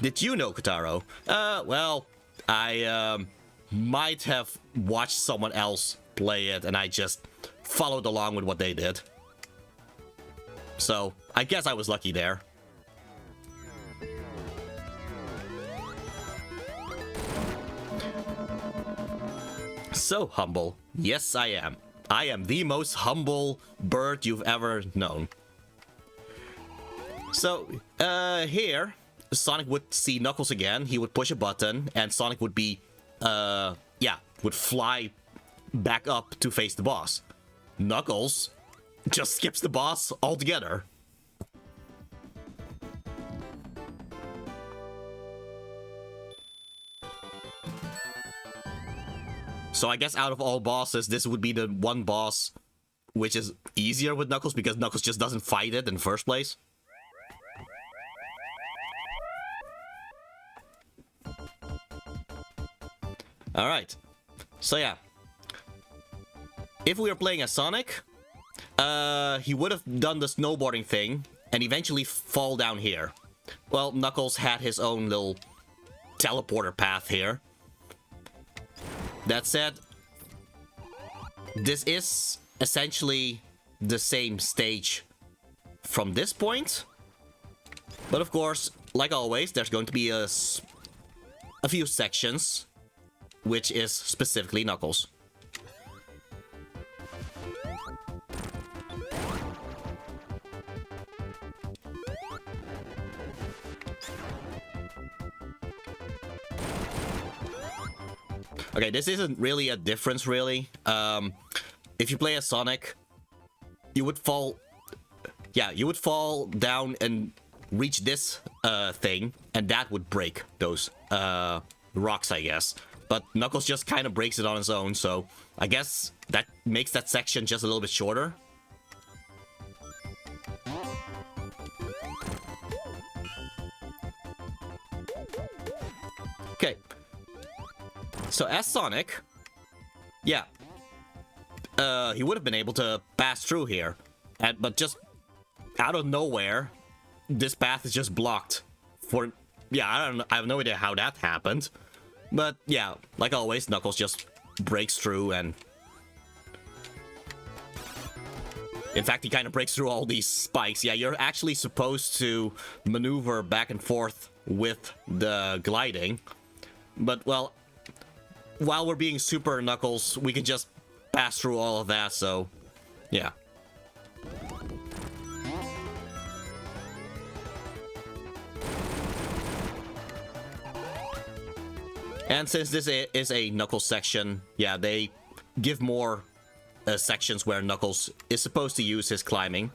Did you know, Kotaro? Well, I might have watched someone else play it and I just followed along with what they did. So, I guess I was lucky there. So humble. Yes, I am. I am the most humble bird you've ever known. So, here, Sonic would see Knuckles again, he would push a button, and Sonic would be, yeah, would fly back up to face the boss. Knuckles just skips the boss altogether. So I guess out of all bosses, this would be the one boss which is easier with Knuckles, because Knuckles just doesn't fight it in the first place. Alright, so yeah, if we were playing as Sonic, he would have done the snowboarding thing and eventually fall down here. Well, Knuckles had his own little teleporter path here. That said, this is essentially the same stage from this point, but of course, like always, there's going to be a few sections which is specifically Knuckles. Okay, this isn't really a difference, really. If you play as Sonic, you would fall... Yeah, you would fall down and reach this thing, and that would break those rocks, I guess. But Knuckles just kind of breaks it on his own, so I guess that makes that section just a little bit shorter. Okay. So as Sonic, yeah, he would have been able to pass through here, but just out of nowhere, this path is just blocked for, yeah, I have no idea how that happened. But yeah, like always, Knuckles just breaks through, and in fact, he kind of breaks through all these spikes. Yeah, you're actually supposed to maneuver back and forth with the gliding. But, well, while we're being Super Knuckles, we can just pass through all of that, so yeah. And since this is a Knuckles section, yeah, they give more sections where Knuckles is supposed to use his climbing.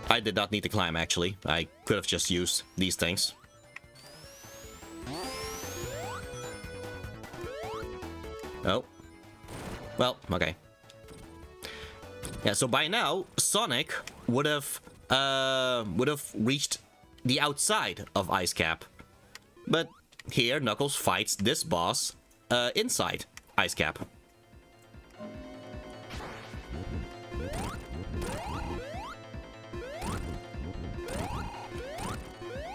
I did not need to climb, actually. I could have just used these things. Oh. Well, okay. Yeah, so by now, Sonic would have reached the outside of Ice Cap. But here, Knuckles fights this boss inside Ice Cap.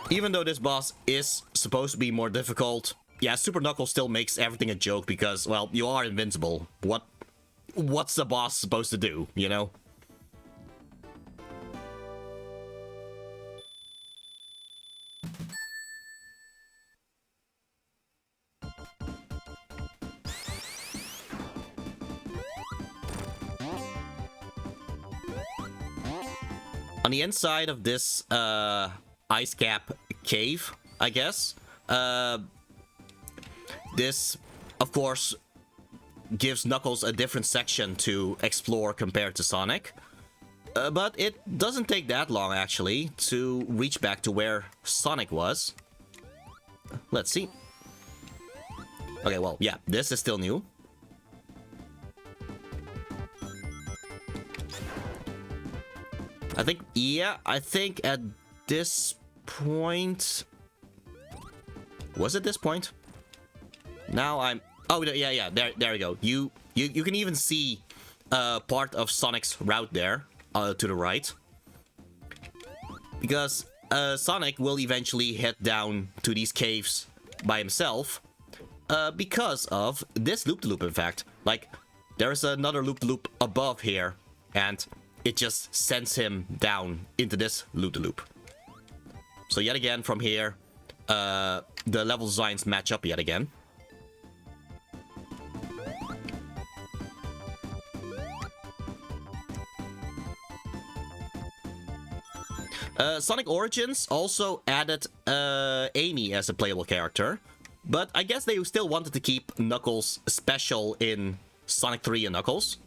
Even though this boss is supposed to be more difficult, yeah, Super Knuckles still makes everything a joke because, well, you are invincible. What's the boss supposed to do, you know? On the inside of this ice cap cave, I guess, this, of course, gives Knuckles a different section to explore compared to Sonic. But it doesn't take that long, actually, to reach back to where Sonic was. Let's see. Okay, well, yeah, this is still new. I think at this point... Was it this point? Now I'm... Oh, yeah, there we go. You can even see part of Sonic's route there, to the right. Because Sonic will eventually head down to these caves by himself, because of this loop-de-loop, in fact. Like, there's another loop-de-loop above here, and it just sends him down into this loop-de-loop. So yet again, from here, the level designs match up yet again. Sonic Origins also added Amy as a playable character, but I guess they still wanted to keep Knuckles special in Sonic 3 and Knuckles.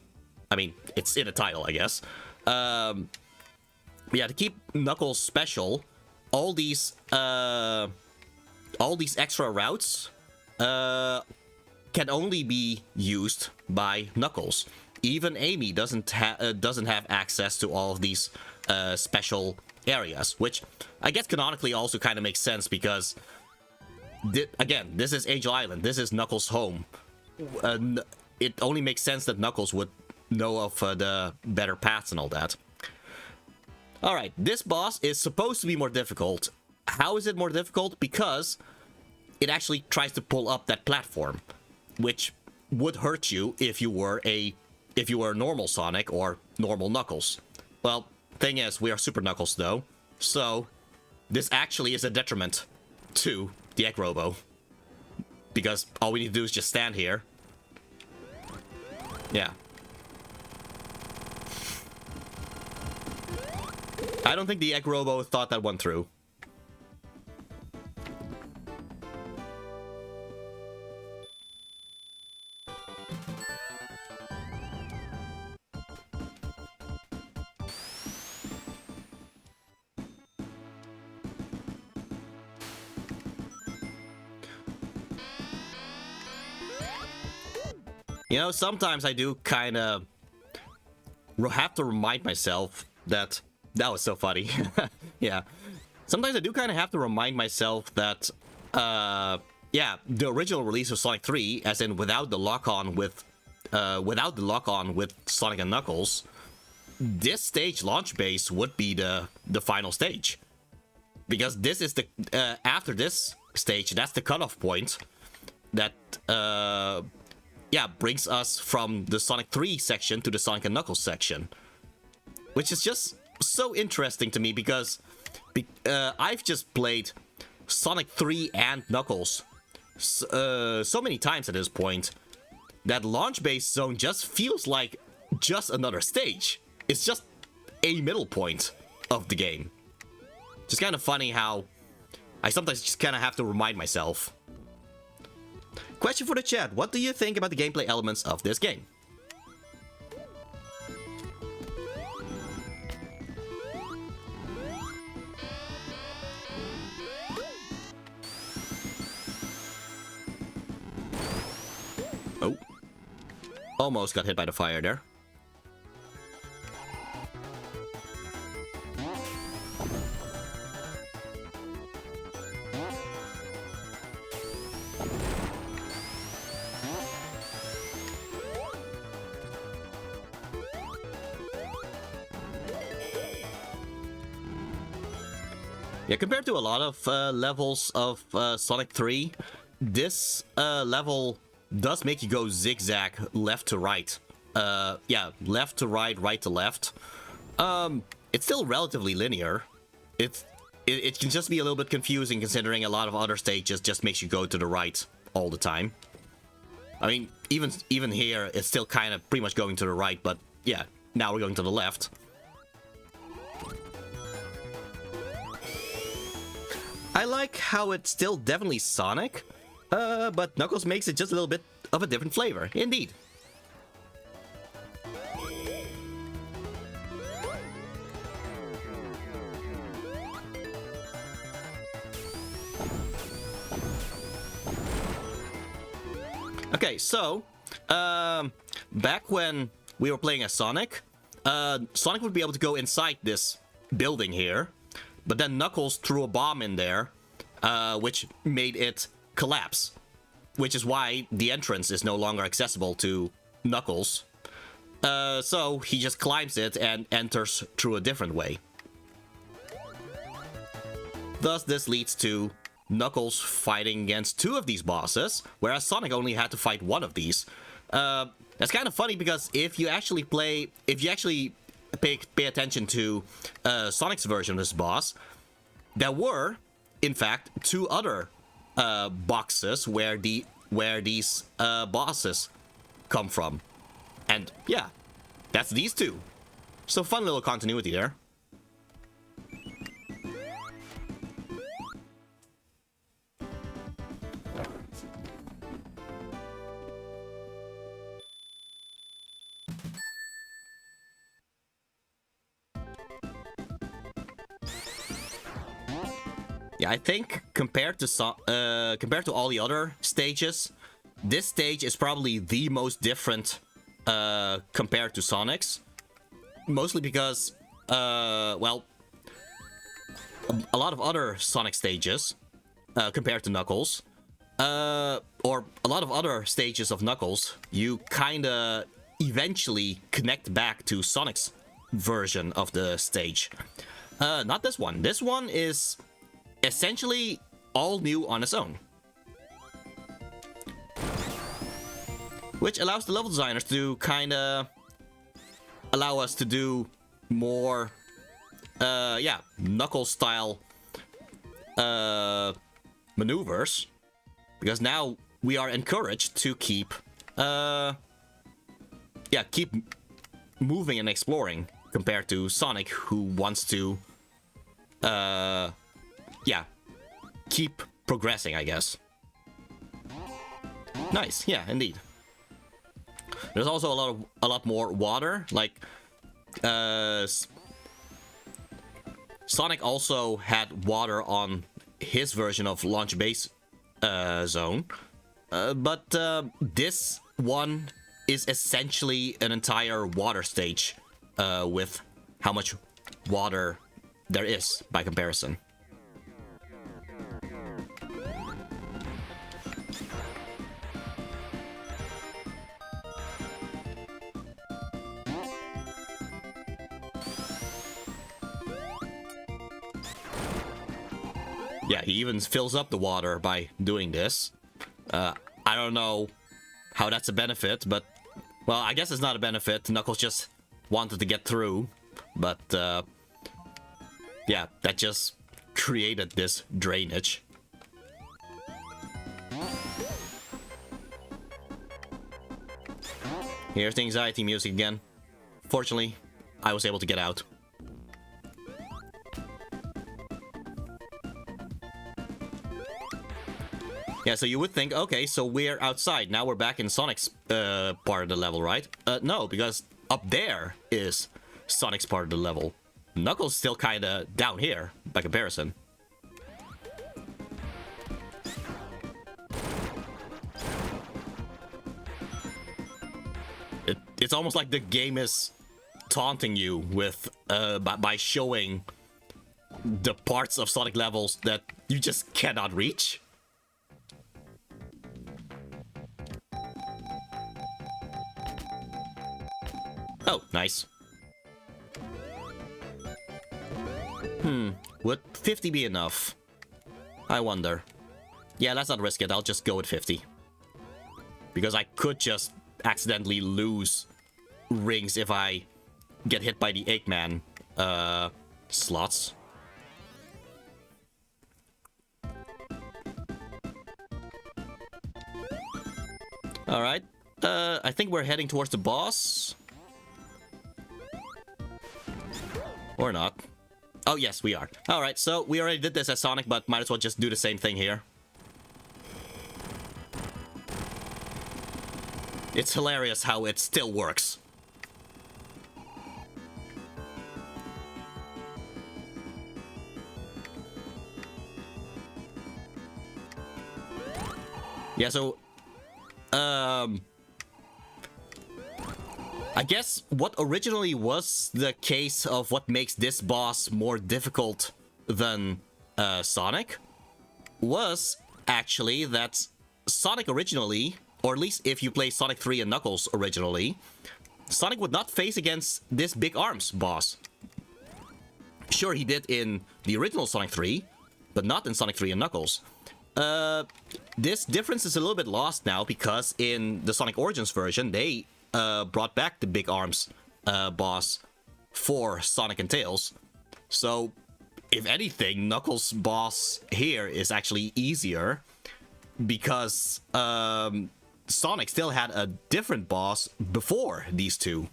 I mean, it's in the title, I guess. Yeah, to keep Knuckles special, all these extra routes can only be used by Knuckles. Even Amy doesn't have access to all of these special areas, which I guess canonically also kind of makes sense because, again, this is Angel Island. This is Knuckles' home. It only makes sense that Knuckles would know of the better paths and all that. Alright, this boss is supposed to be more difficult. How is it more difficult? Because it actually tries to pull up that platform, which would hurt you if you were a normal Sonic or normal Knuckles. Well, thing is, we are Super Knuckles though, so this actually is a detriment to the Egg Robo. Because all we need to do is just stand here. Yeah. I don't think the Egg Robo thought that one through. You know, sometimes I do kind of have to remind myself that... That was so funny. Yeah. Sometimes I do kind of have to remind myself that, yeah, the original release of Sonic 3, as in without the lock-on with Sonic and Knuckles, this stage launch base would be the final stage. Because this is the, after this stage, that's the cutoff point that, yeah, brings us from the Sonic 3 section to the Sonic and Knuckles section. Which is just so interesting to me because I've just played Sonic 3 and Knuckles so many times at this point that launch base zone just feels like just another stage. It's just a middle point of the game. Just kind of funny how I sometimes just kind of have to remind myself. Question for the chat: what do you think about the gameplay elements of this game? Oh. Almost got hit by the fire there. Yeah, compared to a lot of levels of Sonic 3, this level does make you go zigzag left to right. Yeah, left to right, right to left. It's still relatively linear. It can just be a little bit confusing considering a lot of other stages just makes you go to the right all the time. I mean, even here, it's still kind of pretty much going to the right, but yeah, now we're going to the left. I like how it's still definitely Sonic, but Knuckles makes it just a little bit of a different flavor, indeed. Okay, so, back when we were playing as Sonic, Sonic would be able to go inside this building here, but then Knuckles threw a bomb in there, which made it collapse, which is why the entrance is no longer accessible to Knuckles. So he just climbs it and enters through a different way. Thus, this leads to Knuckles fighting against two of these bosses, whereas Sonic only had to fight one of these. That's kind of funny because if you actually pay attention to Sonic's version of this boss, there were, in fact, two other boxes where these bosses come from. And yeah, that's these two. So fun little continuity there. Yeah, I think compared to all the other stages, this stage is probably the most different compared to Sonic's. Mostly because, well, a lot of other Sonic stages compared to Knuckles, or a lot of other stages of Knuckles, you kinda eventually connect back to Sonic's version of the stage. Not this one. This one is essentially all new on its own, which allows the level designers to kind of allow us to do more yeah, Knuckles style maneuvers, because now we are encouraged to keep keep moving and exploring compared to Sonic, who wants to yeah, keep progressing, I guess. Nice, yeah, indeed. There's also a lot more water. Like, Sonic also had water on his version of Launch Base Zone, but this one is essentially an entire water stage with how much water there is by comparison. Yeah, he even fills up the water by doing this. I don't know how that's a benefit, but... Well, I guess it's not a benefit. Knuckles just wanted to get through. But, yeah, that just created this drainage. Here's the anxiety music again. Fortunately, I was able to get out. Yeah, so you would think, okay, so we're outside. Now we're back in Sonic's part of the level, right? No, because up there is Sonic's part of the level. Knuckles still kinda down here, by comparison. It's almost like the game is taunting you with by showing the parts of Sonic levels that you just cannot reach. Oh, nice. Would 50 be enough? I wonder. Yeah, let's not risk it. I'll just go with 50. Because I could just accidentally lose rings if I get hit by the Eggman slots. Alright. I think we're heading towards the boss. Or not. Oh, yes, we are. Alright, so we already did this as Sonic, but might as well just do the same thing here. It's hilarious how it still works. Yeah, so... I guess what originally was the case of what makes this boss more difficult than Sonic was actually that Sonic originally, or at least if you play Sonic 3 and Knuckles originally, Sonic would not face against this Big Arms boss. Sure, he did in the original Sonic 3, but not in Sonic 3 and Knuckles. This difference is a little bit lost now because in the Sonic Origins version, they brought back the Big Arms boss for Sonic and Tails. So, if anything, Knuckles' boss here is actually easier because Sonic still had a different boss before these two.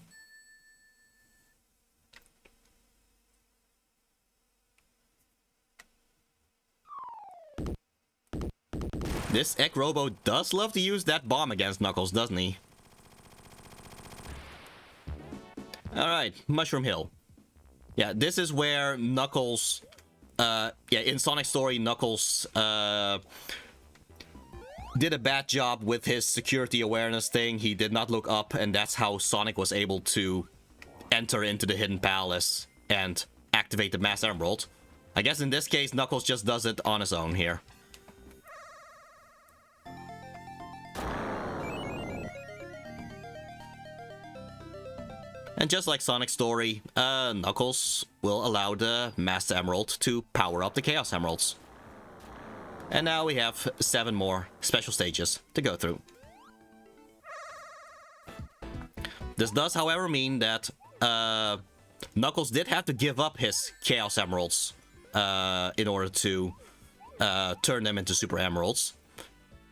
This Egg Robo does love to use that bomb against Knuckles, doesn't he? Alright, Mushroom Hill. Yeah, this is where Knuckles... yeah, in Sonic's story, Knuckles did a bad job with his security awareness thing. He did not look up, and that's how Sonic was able to enter into the Hidden Palace and activate the Master Emerald. I guess in this case, Knuckles just does it on his own here. And just like Sonic's story, Knuckles will allow the Master Emerald to power up the Chaos Emeralds. And now we have 7 more special stages to go through. This does, however, mean that Knuckles did have to give up his Chaos Emeralds in order to turn them into Super Emeralds.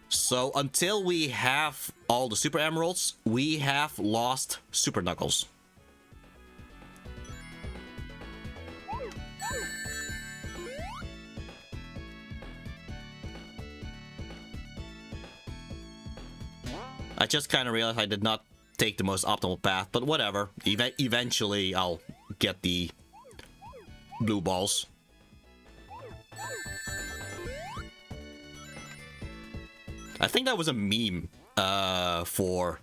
So until we have all the Super Emeralds, we have lost Super Knuckles. I just kind of realized I did not take the most optimal path, but whatever. Eventually, I'll get the blue balls. I think that was a meme for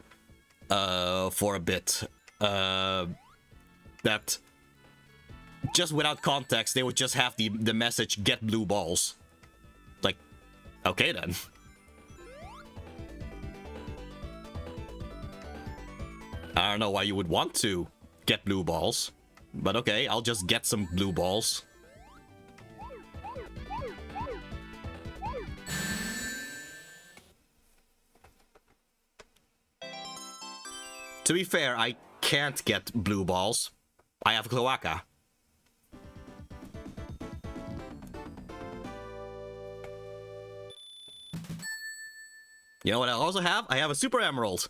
a bit. That just without context, they would just have the message "Get blue balls." Like, okay then. I don't know why you would want to get blue balls, but okay, I'll just get some blue balls. To be fair, I can't get blue balls. I have Cloaca. You know what I also have? I have a Super Emerald.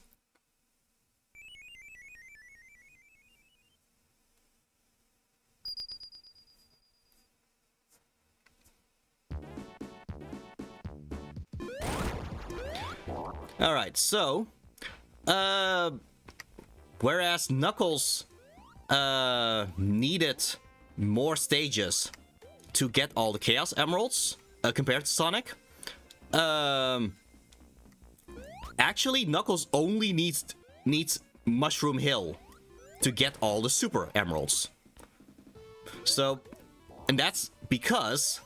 Alright, so... whereas Knuckles needed more stages to get all the Chaos Emeralds compared to Sonic, actually Knuckles only needs Mushroom Hill to get all the Super Emeralds. So, and that's because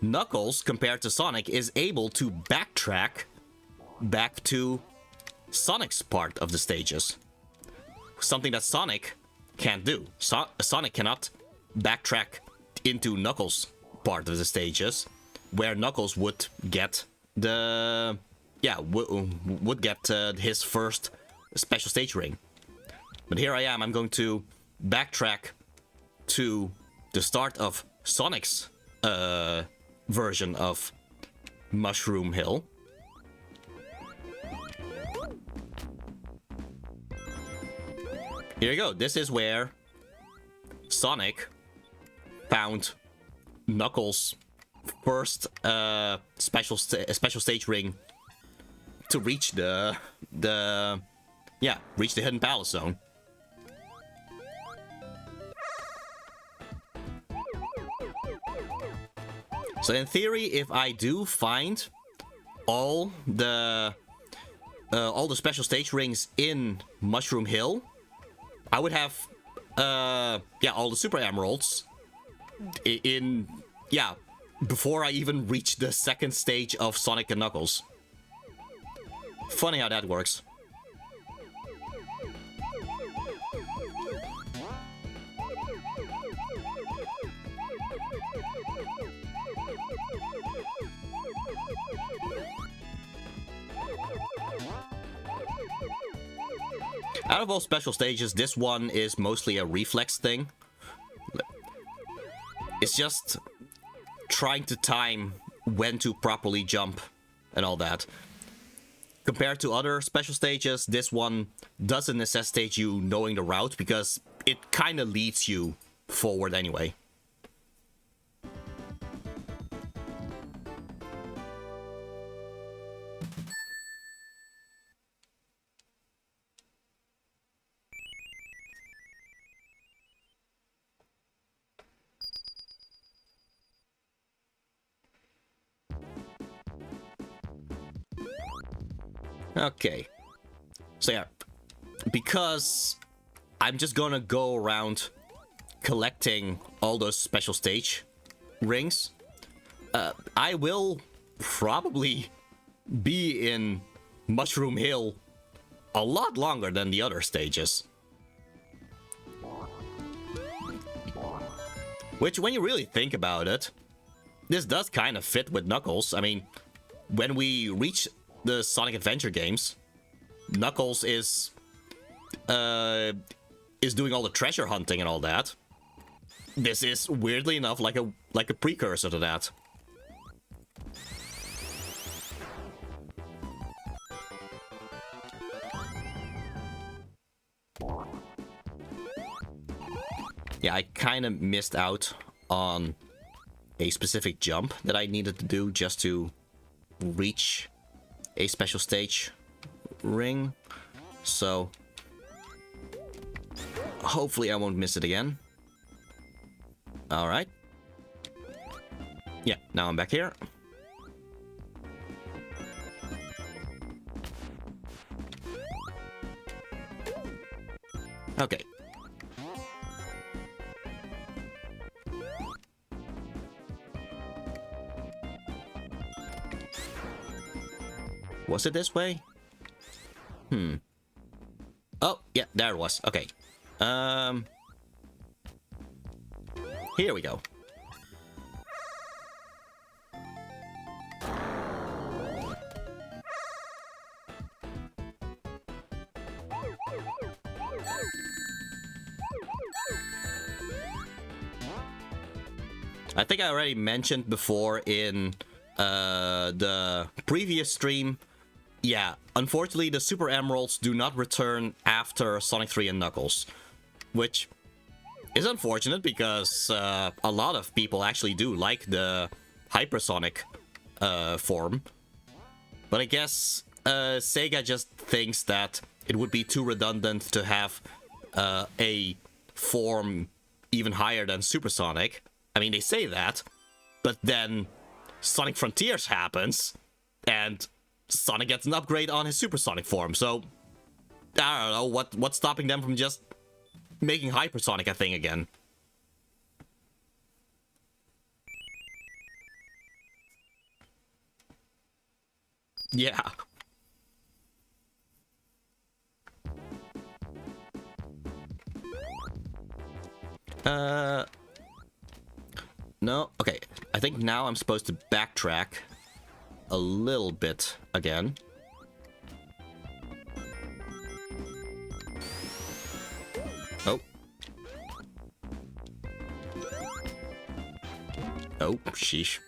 Knuckles, compared to Sonic, is able to backtrack back to Sonic's part of the stages. Something that Sonic can't do. Sonic cannot backtrack into Knuckles' part of the stages, where Knuckles would get the... yeah, would get his first special stage ring. But here I am, I'm going to backtrack to the start of Sonic's version of Mushroom Hill. Here you go. This is where Sonic found Knuckles' first special stage ring to reach the Hidden Palace Zone. So in theory, if I do find all the special stage rings in Mushroom Hill, I would have all the Super Emeralds before I even reach the second stage of Sonic and Knuckles. Funny how that works. Out of all special stages, this one is mostly a reflex thing. It's just trying to time when to properly jump and all that. Compared to other special stages, this one doesn't necessitate you knowing the route because it kind of leads you forward anyway. Okay, so yeah, because I'm just gonna go around collecting all those special stage rings, I will probably be in Mushroom Hill a lot longer than the other stages. Which, when you really think about it, this does kind of fit with Knuckles. I mean, when we reach the Sonic Adventure games, Knuckles is doing all the treasure hunting and all that. This is weirdly enough like a precursor to that. Yeah, I kind of missed out on a specific jump that I needed to do just to reach a special stage ring, so hopefully I won't miss it again. Alright. Yeah, now I'm back here. Okay. Was it this way? Oh, yeah, there it was. Okay. Here we go. I think I already mentioned before in the previous stream. Yeah, unfortunately the Super Emeralds do not return after Sonic 3 and Knuckles, which is unfortunate because a lot of people actually do like the Hypersonic form. But I guess Sega just thinks that it would be too redundant to have a form even higher than Supersonic. I mean, they say that, but then Sonic Frontiers happens, and Sonic gets an upgrade on his Supersonic form, so I don't know what's stopping them from just making hypersonic a thing again. Yeah. No. Okay. I think now I'm supposed to backtrack a little bit again. Oh. Oh, sheesh.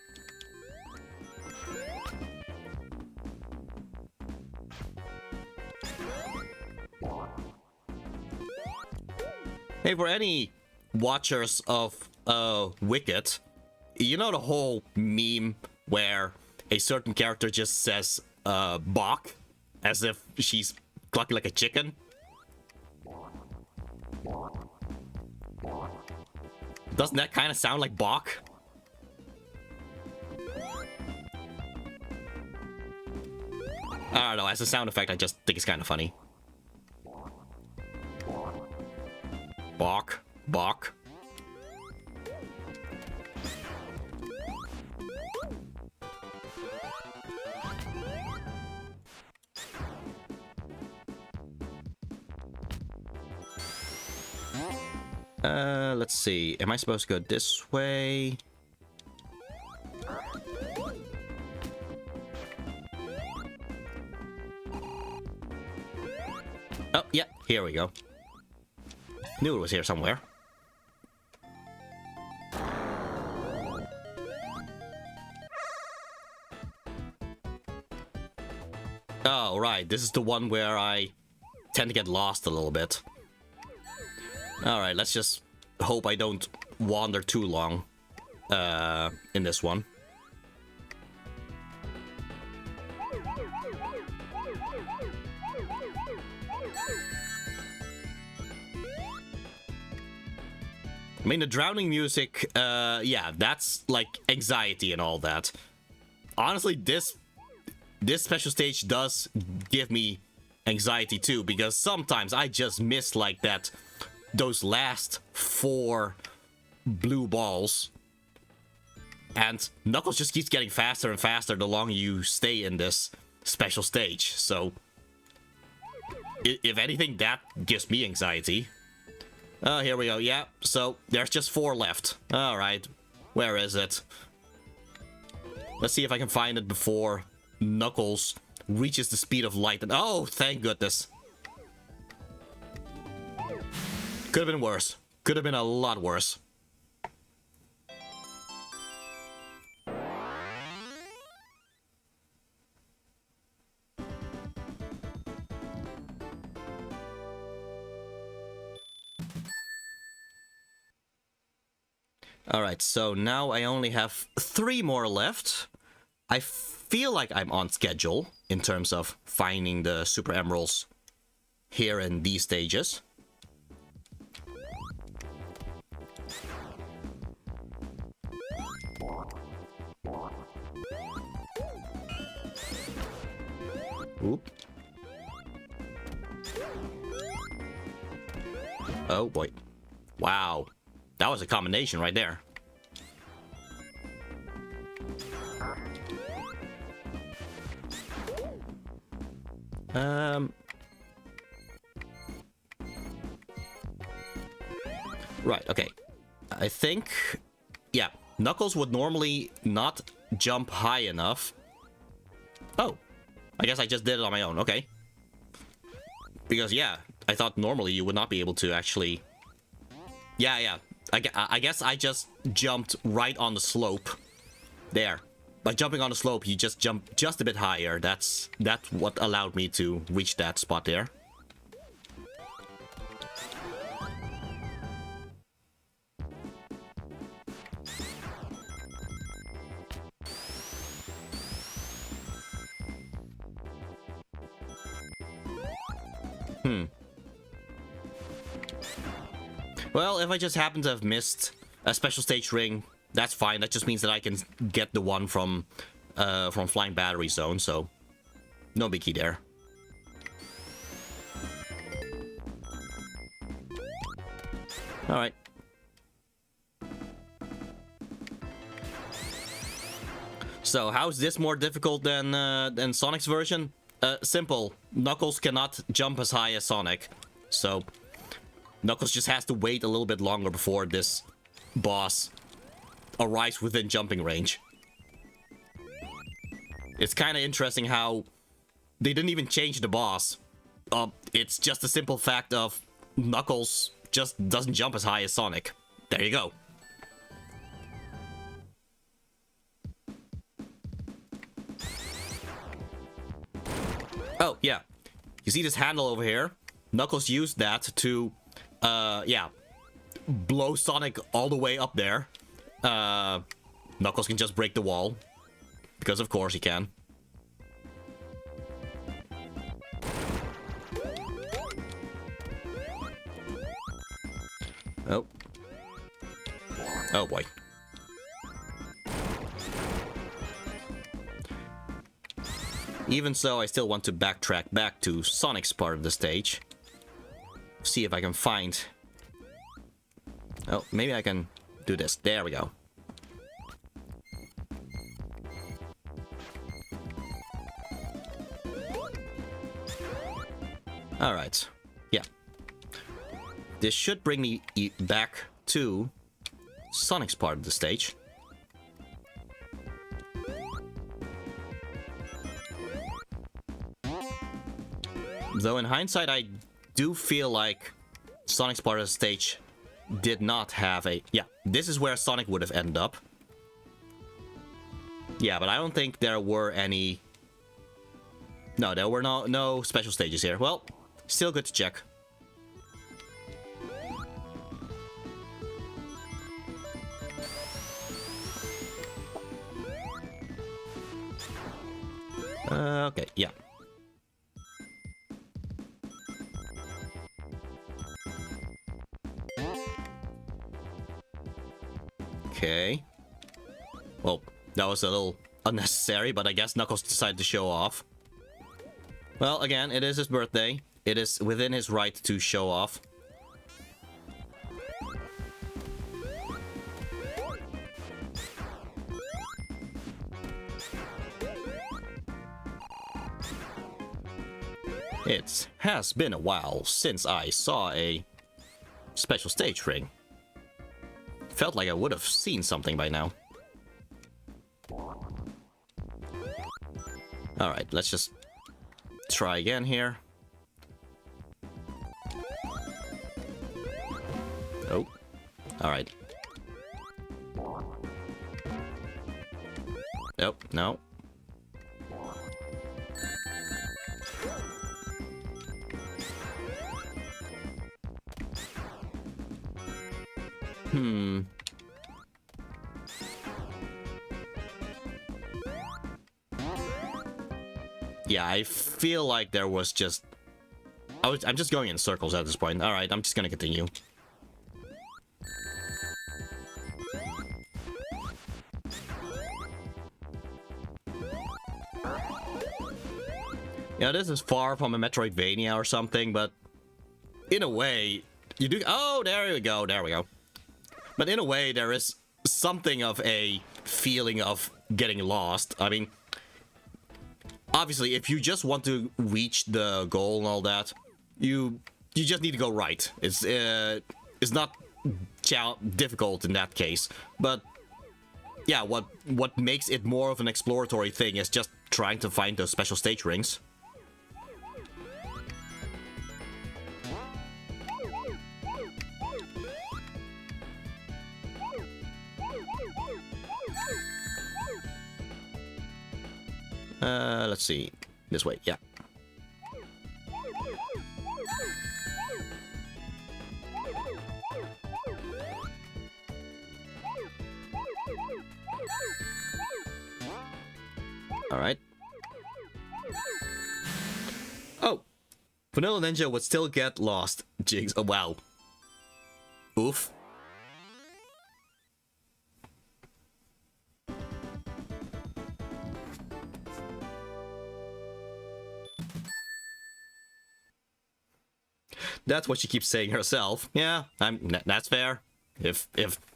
Hey, for any watchers of Wicked, you know the whole meme where a certain character just says "bok" as if she's clucking like a chicken? Doesn't that kind of sound like bok? I don't know, as a sound effect, I just think it's kind of funny. Bok, bok. Let's see. Am I supposed to go this way? Oh, yeah, here we go. Knew it was here somewhere. Oh, right. This is the one where I tend to get lost a little bit. Alright, let's just hope I don't wander too long in this one. I mean, the drowning music, yeah, that's like anxiety and all that. Honestly, this special stage does give me anxiety too, because sometimes I just miss like those last 4 blue balls. And Knuckles just keeps getting faster and faster the longer you stay in this special stage. So, if anything, that gives me anxiety. Oh, here we go. Yeah, so there's just 4 left. Alright, where is it? Let's see if I can find it before Knuckles reaches the speed of light. And oh, thank goodness. Could have been worse. Could have been a lot worse. Alright, so now I only have 3 more left. I feel like I'm on schedule in terms of finding the Super Emeralds here in these stages. Oop. Oh boy. Wow. That was a combination right there. Right, okay. I think... yeah, Knuckles would normally not jump high enough. Oh. I guess I just did it on my own, okay. Because, yeah, I thought normally you would not be able to actually... Yeah. I guess I just jumped right on the slope. There. By jumping on the slope, you just jump just a bit higher. That's what allowed me to reach that spot there. Well, if I just happen to have missed a special stage ring, that's fine. That just means that I can get the one from Flying Battery Zone, so no biggie there. Alright. So, how's this more difficult than Sonic's version? Simple. Knuckles cannot jump as high as Sonic. So, Knuckles just has to wait a little bit longer before this boss arrives within jumping range. It's kind of interesting how they didn't even change the boss. It's just a simple fact of Knuckles just doesn't jump as high as Sonic. There you go. Oh, yeah. You see this handle over here? Knuckles used that to, yeah, blow Sonic all the way up there. Knuckles can just break the wall. Because of course he can. Oh. Oh boy. Even so, I still want to backtrack back to Sonic's part of the stage. See if I can find... Oh, maybe I can do this. There we go. Alright. Yeah. This should bring me back to Sonic's part of the stage. Though in hindsight, I do feel like Sonic's part of the stage did not have a... Yeah, this is where Sonic would have ended up. Yeah, but I don't think there were any... No, there were no special stages here. Well, still good to check. Okay, yeah. Okay. Well, that was a little unnecessary, but I guess Knuckles decided to show off. Well, again, it is his birthday. It is within his right to show off. It has been a while since I saw a special stage ring. Felt like I would have seen something by now. Alright, let's just try again here. Oh, alright. Nope, no. Yeah, I feel like there was just... I'm just going in circles at this point. Alright, I'm just gonna continue. Yeah, this is far from a Metroidvania or something, but... in a way, you do... Oh, there we go, there we go. But in a way, there is something of a feeling of getting lost. I mean... obviously, if you just want to reach the goal and all that, you just need to go right. It's not difficult in that case, but yeah, what makes it more of an exploratory thing is just trying to find those special stage rings. Let's see. This way, yeah. Alright. Oh! Vanilla Ninja would still get lost. Jigs. Oh, wow. Oof. That's what she keeps saying herself. Yeah, that's fair. If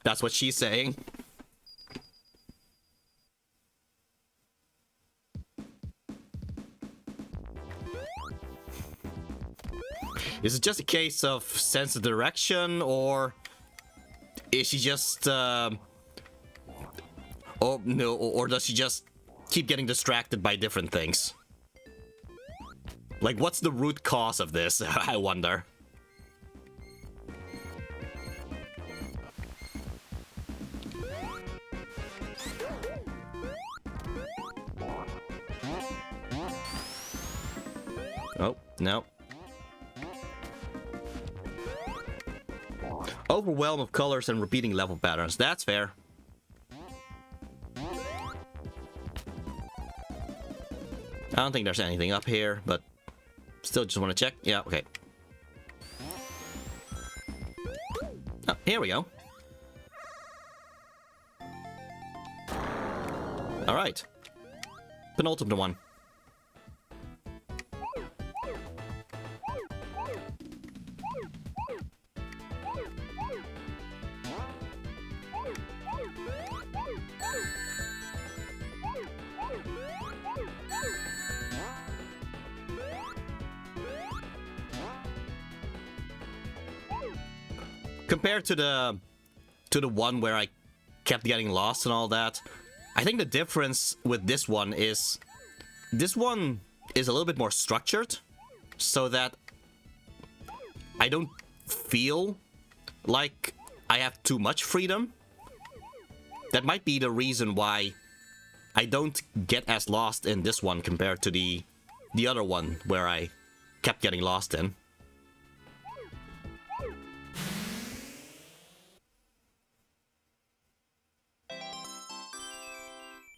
that's what she's saying. Is it just a case of sense of direction, or is she just oh no, or does she just keep getting distracted by different things? Like, what's the root cause of this? I wonder. Oh, no. Overwhelm of colors and repeating level patterns. That's fair. I don't think there's anything up here, but still just want to check. Yeah, okay. Oh, here we go. Alright. Penultimate one. Compared to the one where I kept getting lost and all that, I think the difference with this one is a little bit more structured, so that I don't feel like I have too much freedom. That might be the reason why I don't get as lost in this one compared to the other one where I kept getting lost in.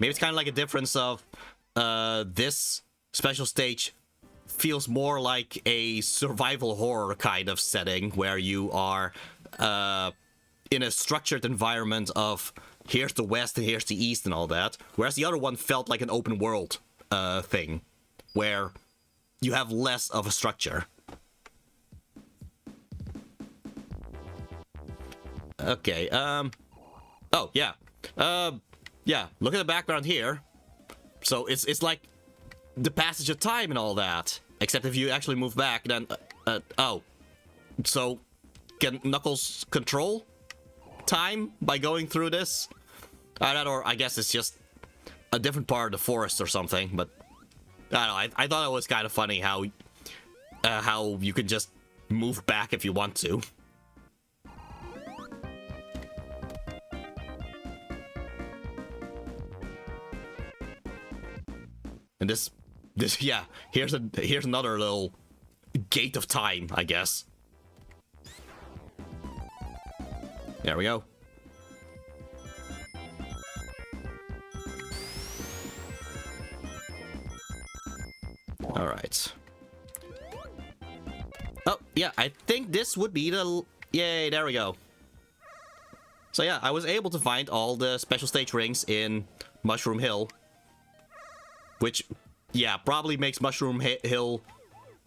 Maybe it's kind of like a difference of this special stage feels more like a survival horror kind of setting where you are in a structured environment of here's the west and here's the east and all that, whereas the other one felt like an open world thing where you have less of a structure. Okay, oh yeah. Yeah, look at the background here. So it's like the passage of time and all that. Except if you actually move back, then... oh. So, can Knuckles control time by going through this? Or I guess it's just a different part of the forest or something, but... I don't know, I thought it was kind of funny how you can just move back if you want to. And this, yeah, here's another little gate of time, I guess. There we go. All right. Oh, yeah, I think this would be the... Yay, there we go. So yeah, I was able to find all the special stage rings in Mushroom Hill. Which, yeah, probably makes Mushroom Hill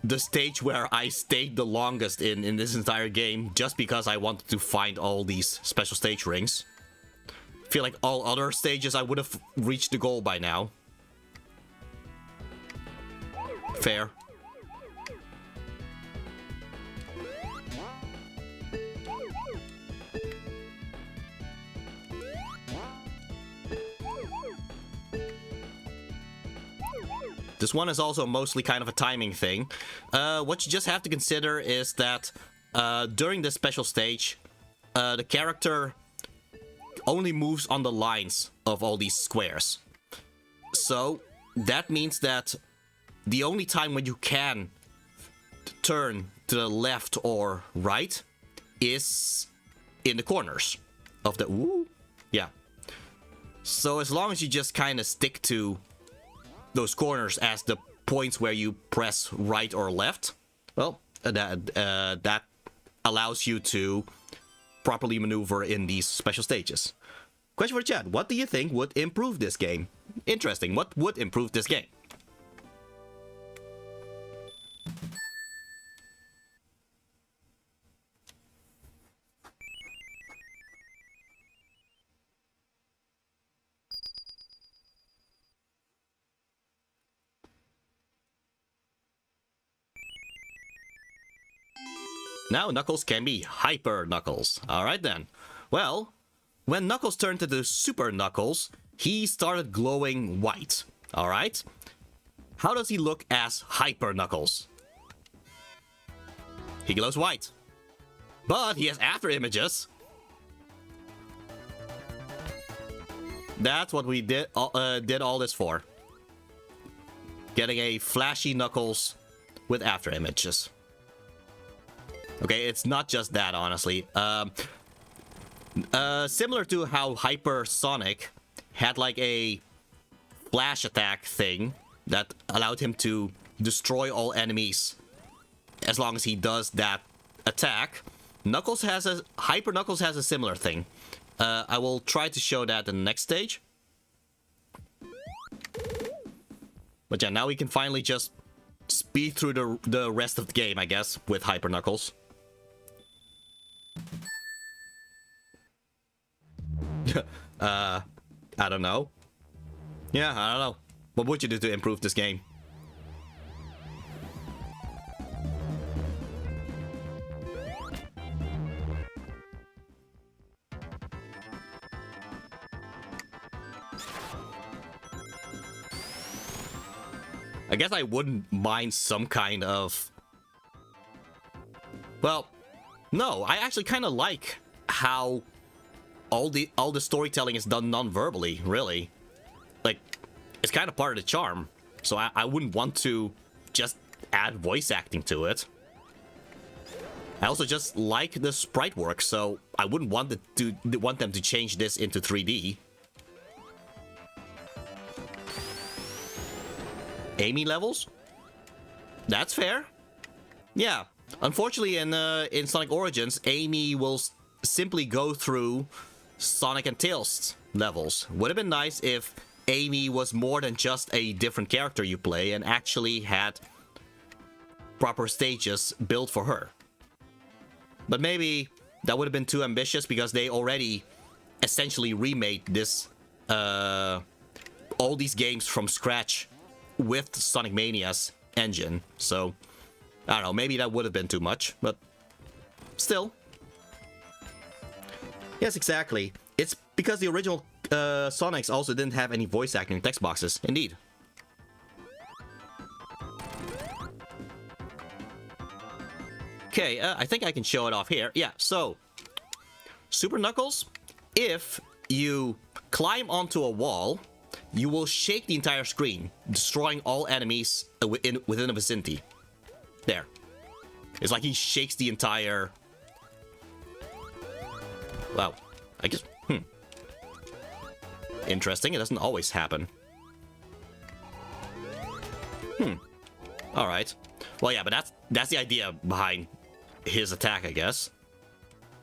the stage where I stayed the longest in this entire game, just because I wanted to find all these special stage rings. I feel like all other stages I would have reached the goal by now. Fair. This one is also mostly kind of a timing thing. What you just have to consider is that during this special stage, the character only moves on the lines of all these squares. So that means that the only time when you can turn to the left or right is in the corners of the... Ooh, yeah. So as long as you just kind of stick to those corners as the points where you press right or left, well, that allows you to properly maneuver in these special stages. Question for the chat: what do you think would improve this game? Interesting. What would improve this game? now Knuckles can be Hyper Knuckles. Alright then. Well, when Knuckles turned into Super Knuckles, he started glowing white. Alright? How does he look as Hyper Knuckles? He glows white. But he has after images. That's what we did all this for. Getting a flashy Knuckles with after images. Okay, it's not just that, honestly. Similar to how Hyper Sonic had like a flash attack thing that allowed him to destroy all enemies as long as he does that attack. Hyper Knuckles has a similar thing. I will try to show that in the next stage. But yeah, now we can finally just speed through the rest of the game, I guess, with Hyper Knuckles. I don't know. Yeah, I don't know. What would you do to improve this game? I guess I wouldn't mind some kind of... Well, no, I actually kind of like how all the storytelling is done non-verbally, really. Like, it's kind of part of the charm. So I wouldn't want to just add voice acting to it. I also just like the sprite work, so I wouldn't want them to change this into 3D. Amy levels? That's fair. Yeah. Unfortunately, in Sonic Origins, Amy will simply go through Sonic and Tails levels. Would have been nice if Amy was more than just a different character you play and actually had proper stages built for her. But maybe that would have been too ambitious because they already essentially remade this, all these games from scratch with Sonic Mania's engine. So, I don't know, maybe that would have been too much, but still. Yes, exactly. It's because the original Sonics also didn't have any voice acting text boxes. Indeed. Okay, I think I can show it off here. Yeah, so Super Knuckles, if you climb onto a wall, you will shake the entire screen, destroying all enemies within the vicinity. There. It's like he shakes the entire... Wow. I guess... Interesting. It doesn't always happen. Alright. Well, yeah, but that's the idea behind his attack, I guess.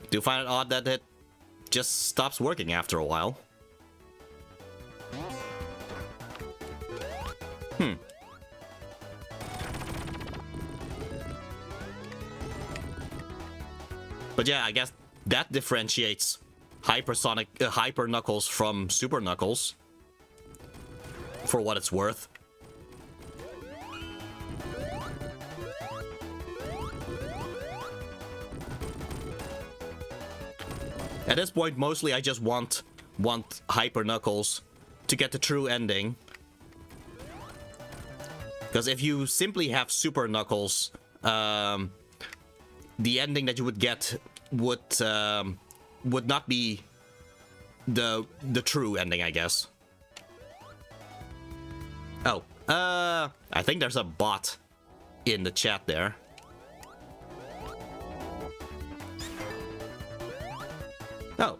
Do you find it odd that it just stops working after a while? But yeah, I guess that differentiates Hyper Knuckles from Super Knuckles. For what it's worth. At this point, mostly I just want Hyper Knuckles to get the true ending. Because if you simply have Super Knuckles, the ending that you would get would not be the true ending, I guess. Oh, I think there's a bot in the chat there. Oh,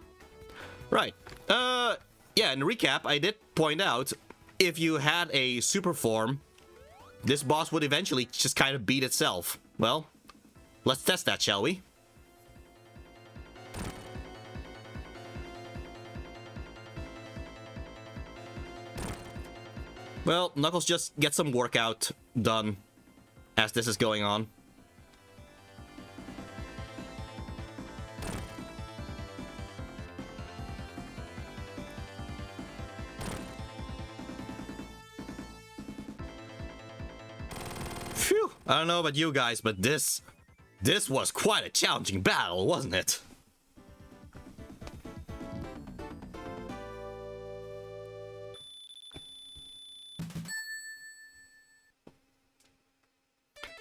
right. Yeah, in recap, I did point out, if you had a super form, this boss would eventually just kind of beat itself. Well, let's test that, shall we? Well, Knuckles just gets some workout done as this is going on. Phew, I don't know about you guys, but this This was quite a challenging battle, wasn't it?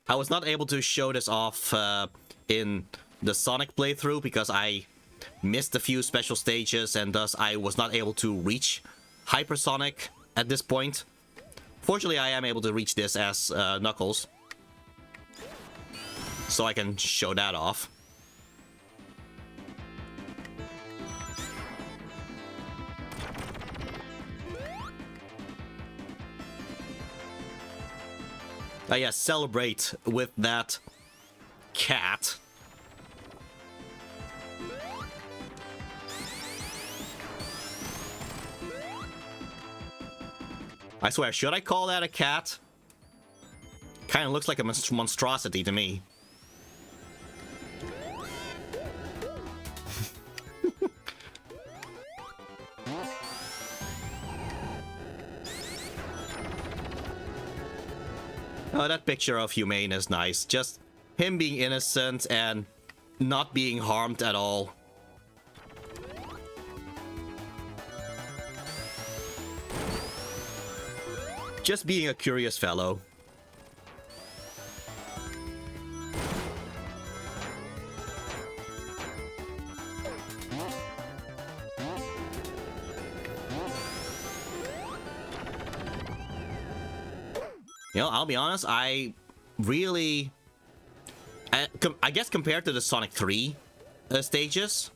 I was not able to show this off in the Sonic playthrough because I missed a few special stages and thus I was not able to reach Hypersonic at this point. Fortunately, I am able to reach this as Knuckles, so I can show that off. Yes, celebrate with that cat. I swear, should I call that a cat? Kind of looks like a monstrosity to me. Oh, that picture of Humane is nice. Just him being innocent and not being harmed at all. Just being a curious fellow. You know, I'll be honest, I really... I guess compared to the Sonic 3 stages,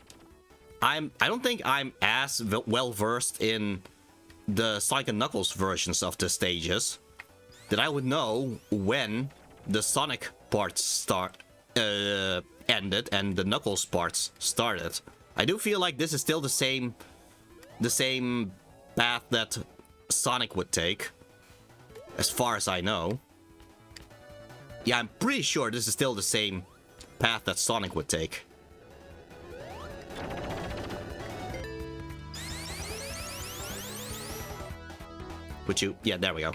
I don't think I'm as well-versed in the Sonic and Knuckles versions of the stages that I would know when the Sonic parts ended and the Knuckles parts started. I do feel like this is still the same path that Sonic would take, as far as I know. Yeah, I'm pretty sure this is still the same path that Sonic would take. Would you? Yeah, there we go.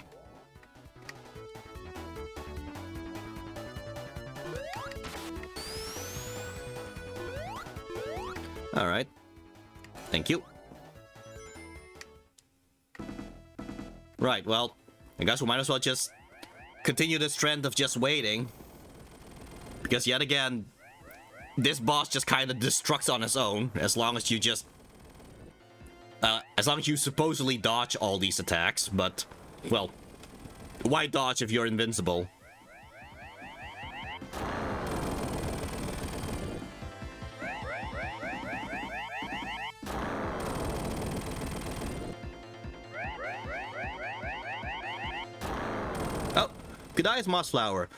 All right. Thank you. Right, well, I guess we might as well just continue this trend of just waiting. Because yet again, this boss just kind of destructs on his own, as long as you just... as long as you supposedly dodge all these attacks, but, well, why dodge if you're invincible? Oh, good eyes, Mossflower.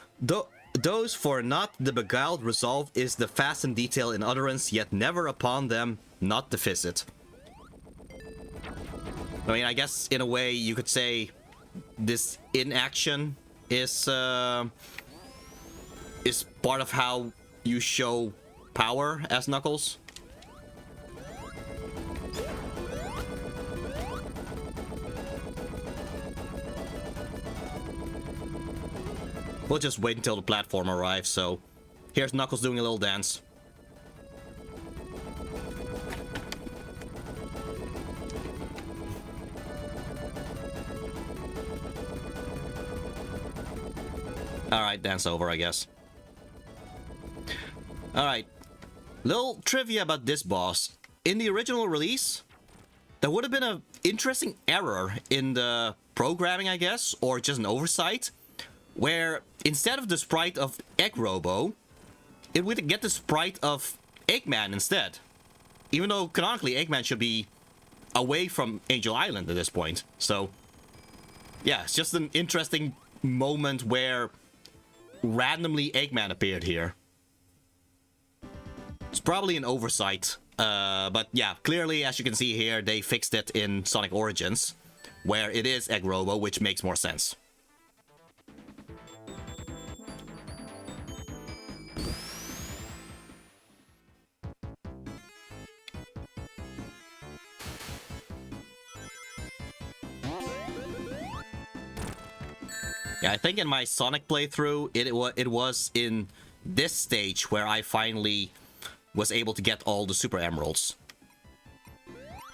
Those for not the beguiled resolve is the fastened detail in utterance, yet never upon them not the visit. I mean, I guess in a way you could say this inaction is part of how you show power as Knuckles. We'll just wait until the platform arrives, so here's Knuckles doing a little dance. Alright, dance over, I guess. Alright. Little trivia about this boss. In the original release, there would have been an interesting error in the programming, I guess, or just an oversight, where instead of the sprite of Egg Robo, it would get the sprite of Eggman instead. Even though, canonically, Eggman should be away from Angel Island at this point. So, yeah, it's just an interesting moment where randomly Eggman appeared here. It's probably an oversight, but yeah, clearly, as you can see here, they fixed it in Sonic Origins, where it is Egg Robo, which makes more sense. Yeah, I think in my Sonic playthrough, it was in this stage where I finally was able to get all the Super Emeralds.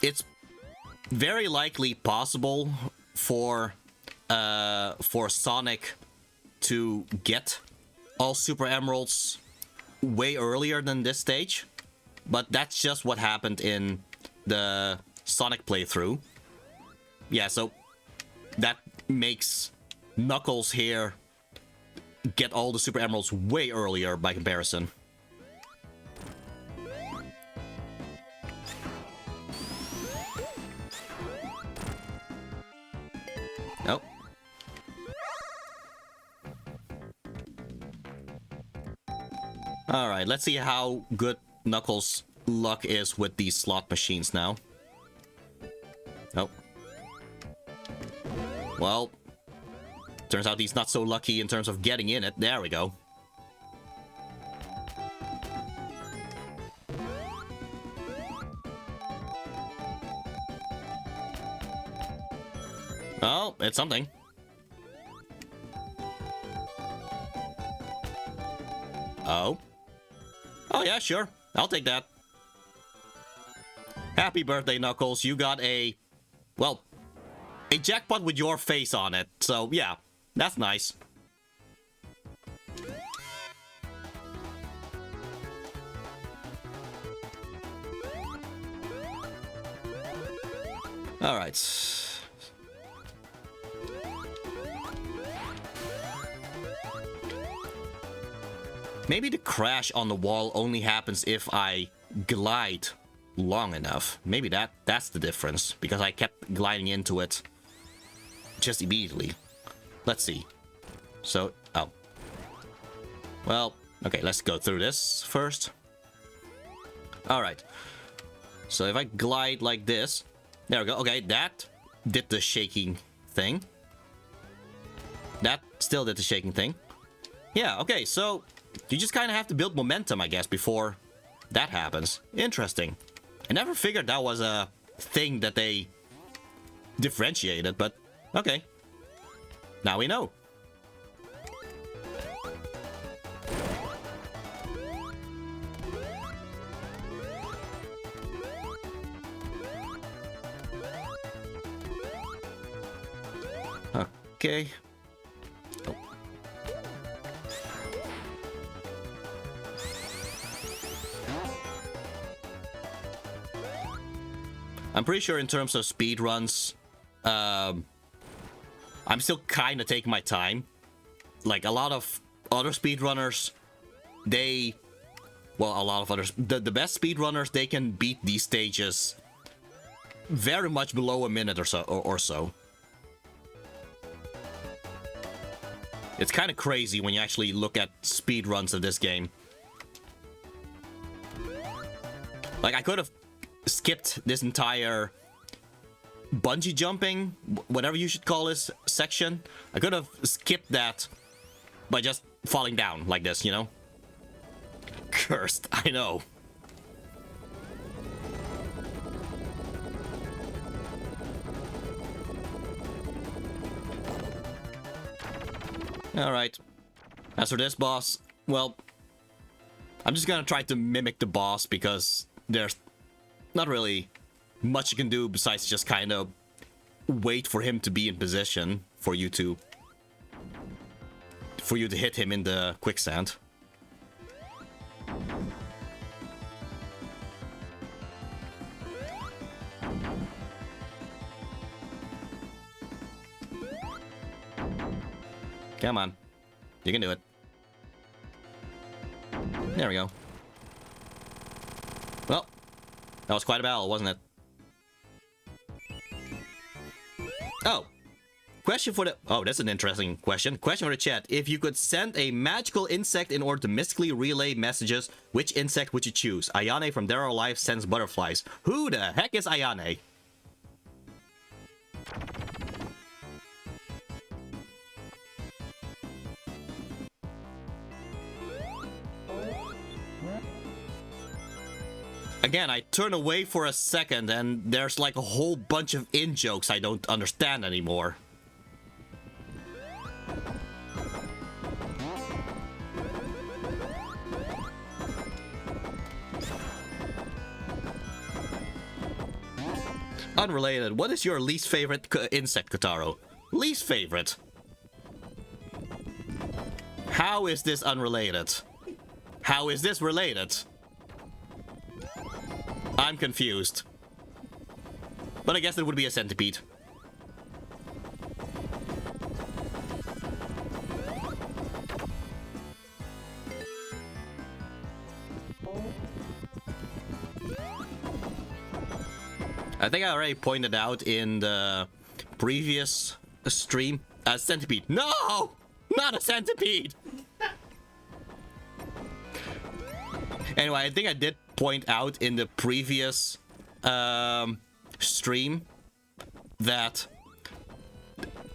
It's very likely possible for Sonic to get all Super Emeralds way earlier than this stage, but that's just what happened in the Sonic playthrough. Yeah, so that makes Knuckles here get all the Super Emeralds way earlier by comparison. Oh. Alright, let's see how good Knuckles' luck is with these slot machines now. Oh. Well, turns out he's not so lucky in terms of getting in it. There we go. Oh, it's something. Oh. Oh yeah, sure. I'll take that. Happy birthday, Knuckles. You got a... well, a jackpot with your face on it. So, yeah. That's nice. Alright. Maybe the crash on the wall only happens if I glide long enough. Maybe that's the difference, because I kept gliding into it just immediately. Let's see. So, oh. Well, okay, let's go through this first. Alright. So if I glide like this, there we go. Okay, that did the shaking thing. That still did the shaking thing. Yeah, okay, so you just kind of have to build momentum, I guess, before that happens. Interesting. I never figured that was a thing that they differentiated, but okay. Now we know. Okay. Oh. I'm pretty sure in terms of speed runs, I'm still kind of taking my time. Like a lot of other speedrunners, they... well, a lot of others... The best speedrunners, they can beat these stages very much below a minute or so. It's kind of crazy when you actually look at speedruns of this game. Like, I could have skipped this entire bungee jumping, whatever you should call this section. I could have skipped that by just falling down like this, you know? Cursed, I know. Alright. As for this boss, well, I'm just gonna try to mimic the boss because there's not really much you can do besides just kind of wait for him to be in position for you to hit him in the quicksand. Come on. You can do it. There we go. Well, that was quite a battle, wasn't it? Oh. Question for the... oh, that's an interesting question. Question for the chat. If you could send a magical insect in order to mystically relay messages, which insect would you choose? Ayane from Dead or Alive sends butterflies. Who the heck is Ayane? Again, I turn away for a second and there's like a whole bunch of in-jokes I don't understand anymore. unrelated. What is your least favorite insect, Kotaro? Least favorite? How is this unrelated? How is this related? I'm confused. But I guess it would be a centipede. I think I already pointed out in the previous stream. A centipede. No! Not a centipede! Anyway, I think I did point out in the previous stream that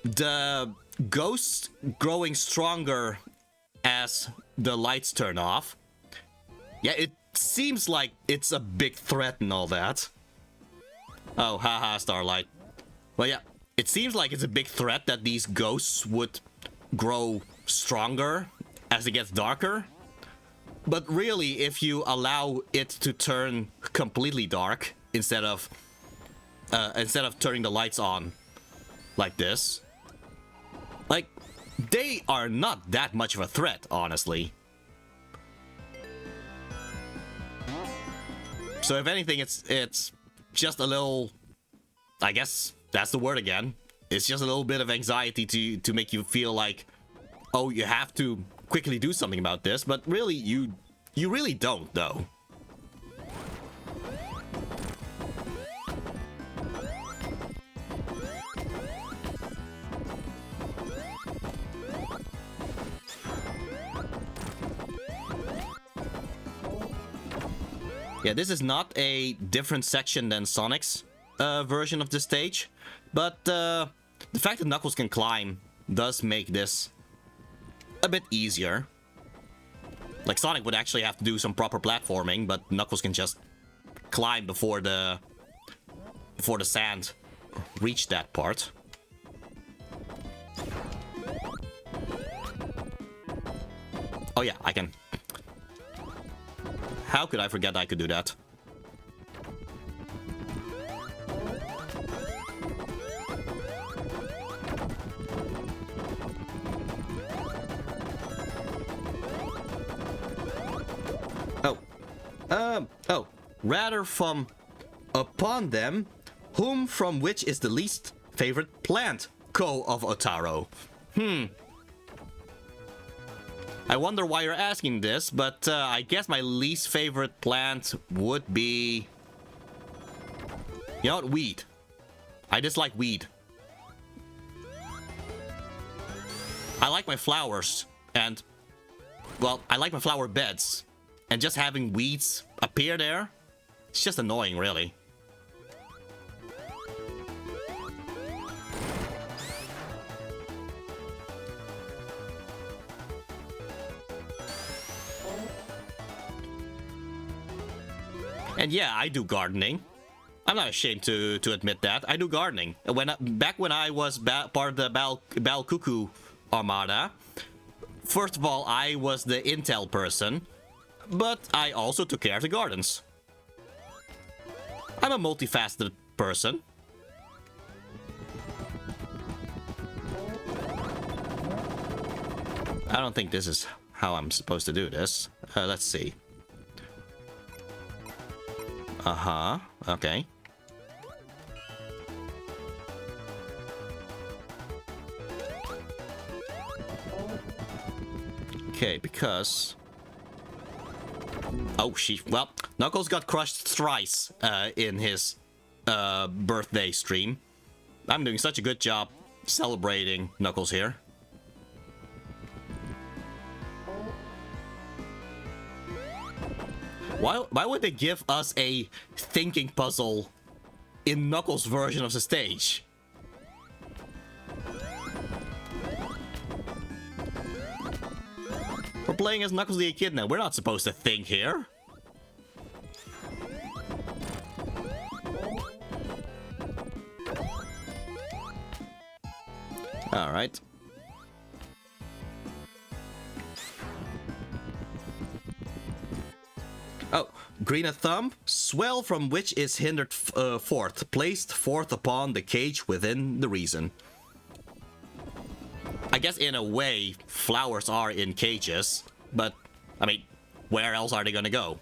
the ghosts growing stronger as the lights turn off. Yeah, it seems like it's a big threat and all that. Oh, haha, Starlight. Well, yeah, it seems like it's a big threat that these ghosts would grow stronger as it gets darker. But really, if you allow it to turn completely dark instead of turning the lights on like this, like, they are not that much of a threat, honestly. So if anything, it's just a little, I guess that's the word again. It's just a little bit of anxiety to make you feel like, oh, you have to quickly do something about this, but really you really don't, though. Yeah, this is not a different section than Sonic's version of the stage, but the fact that Knuckles can climb does make this a bit easier. Like, Sonic would actually have to do some proper platforming, but Knuckles can just climb before the sand reached that part. Oh yeah, I can. How could I forget I could do that? Oh, rather from upon them, whom from which is the least favorite plant, Ko of Kotaro. I wonder why you're asking this, but I guess my least favorite plant would be... You know what? Weed. I dislike weed. I like my flowers, and... Well, I like my flower beds. And just having weeds appear there, it's just annoying, really. And yeah, I do gardening. I'm not ashamed to admit that. I do gardening. Back when I was part of the Bal Cuckoo Armada, first of all, I was the intel person, but I also took care of the gardens. I'm a multifaceted person. I don't think this is how I'm supposed to do this. Let's see. Uh-huh. Okay. Okay, because... Oh, well, Knuckles got crushed thrice in his birthday stream. I'm doing such a good job celebrating Knuckles here. Why would they give us a thinking puzzle in Knuckles' version of the stage? We're playing as Knuckles the Echidna. We're not supposed to think here. Alright. Oh, Green a thumb, swell from which is hindered forth, placed forth upon the cage within the reason. I guess in a way, flowers are in cages, but, I mean, where else are they gonna go?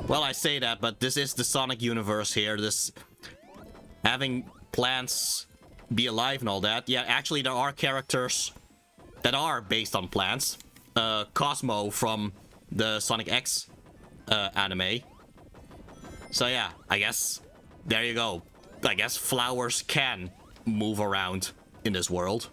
Well, I say that, but this is the Sonic universe here. This having plants be alive and all that. Yeah, actually, there are characters that are based on plants. Cosmo from the Sonic X anime. So yeah, I guess there you go. I guess flowers can move around in this world.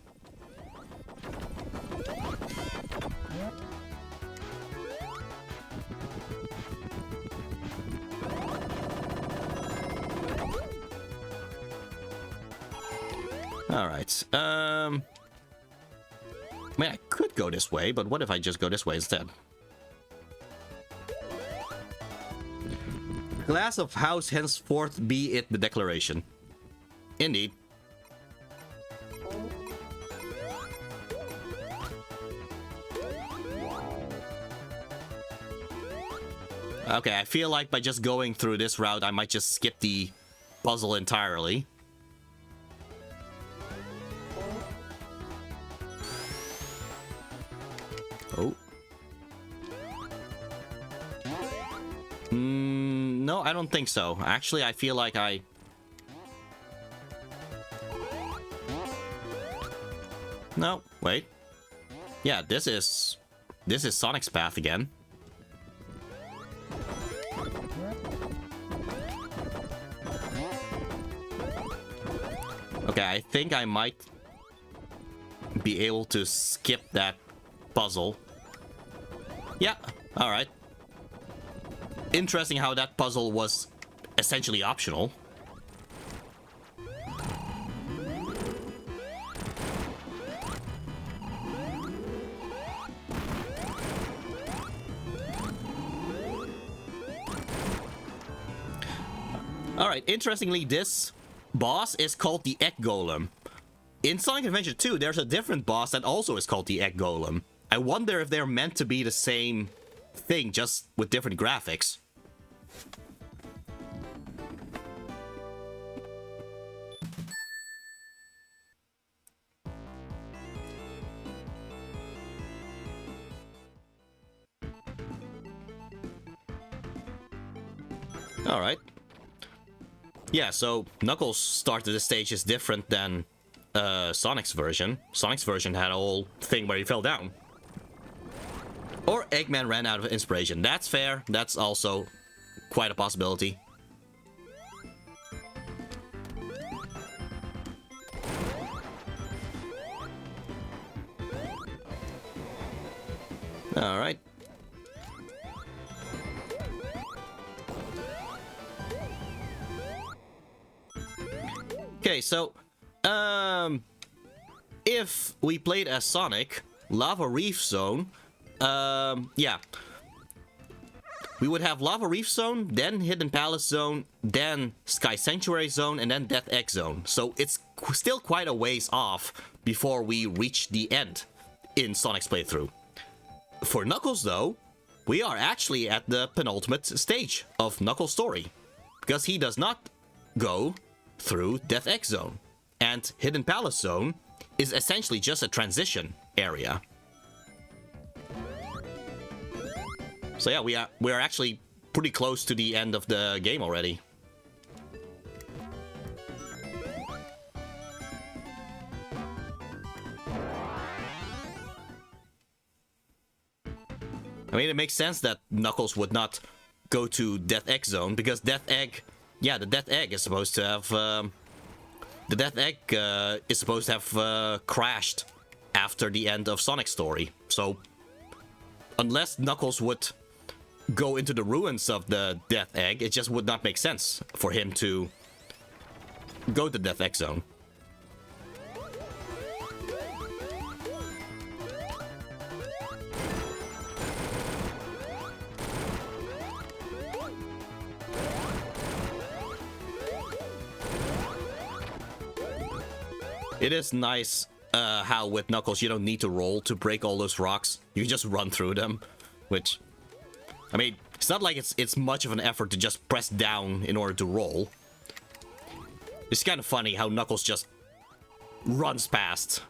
Alright, I mean, I could go this way, but what if I just go this way instead? Glass of house henceforth be it the declaration. Indeed. Okay, I feel like by just going through this route, I might just skip the puzzle entirely. Oh. No, I don't think so. Actually, I feel like I... No, wait. Yeah, this is Sonic's path again. Okay, I think I might be able to skip that puzzle. Yeah, alright. Interesting how that puzzle was essentially optional. Alright, interestingly, this boss is called the Egg Golem. In Sonic Adventure 2, there's a different boss that also is called the Egg Golem. I wonder if they're meant to be the same thing, just with different graphics. Alright. Yeah, so Knuckles' start to the stage is different than Sonic's version. Sonic's version had a whole thing where he fell down. Or Eggman ran out of inspiration. That's fair. That's also quite a possibility. Alright. Okay, so, if we played as Sonic, Lava Reef Zone, yeah. We would have Lava Reef Zone, then Hidden Palace Zone, then Sky Sanctuary Zone, and then Death Egg Zone. So it's still quite a ways off before we reach the end in Sonic's playthrough. For Knuckles, though, we are actually at the penultimate stage of Knuckles' story, because he does not go through Death Egg Zone. And Hidden Palace Zone is essentially just a transition area. So yeah, we are actually pretty close to the end of the game already. I mean, it makes sense that Knuckles would not go to Death Egg Zone, because Death Egg, yeah, the Death Egg is supposed to have, the Death Egg is supposed to have crashed after the end of Sonic's story. So, unless Knuckles would go into the ruins of the Death Egg, it just would not make sense for him to go to Death Egg Zone. It is nice how with Knuckles you don't need to roll to break all those rocks. You just run through them, which, I mean, it's not like it's much of an effort to just press down in order to roll. It's kind of funny how Knuckles just runs past.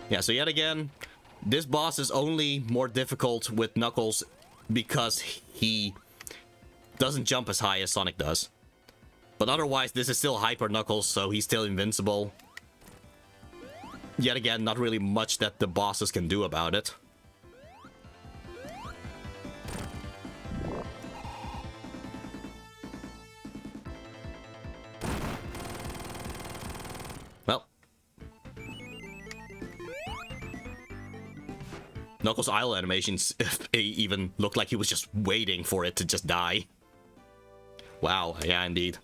Yeah, so yet again, this boss is only more difficult with Knuckles because he doesn't jump as high as Sonic does. But otherwise, this is still Hyper Knuckles, so he's still invincible. Yet again, not really much that the bosses can do about it. Well. Knuckles' idle animations even looked like he was just waiting for it to just die. Wow, yeah, indeed.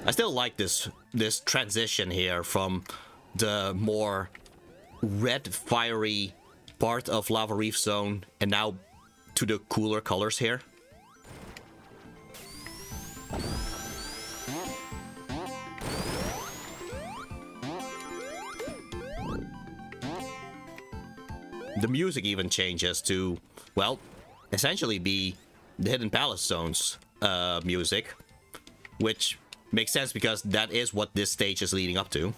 I still like this transition here from the more red fiery part of Lava Reef Zone and now to the cooler colors here. The music even changes to, well, essentially be the Hidden Palace Zone's music, which makes sense because that is what this stage is leading up to.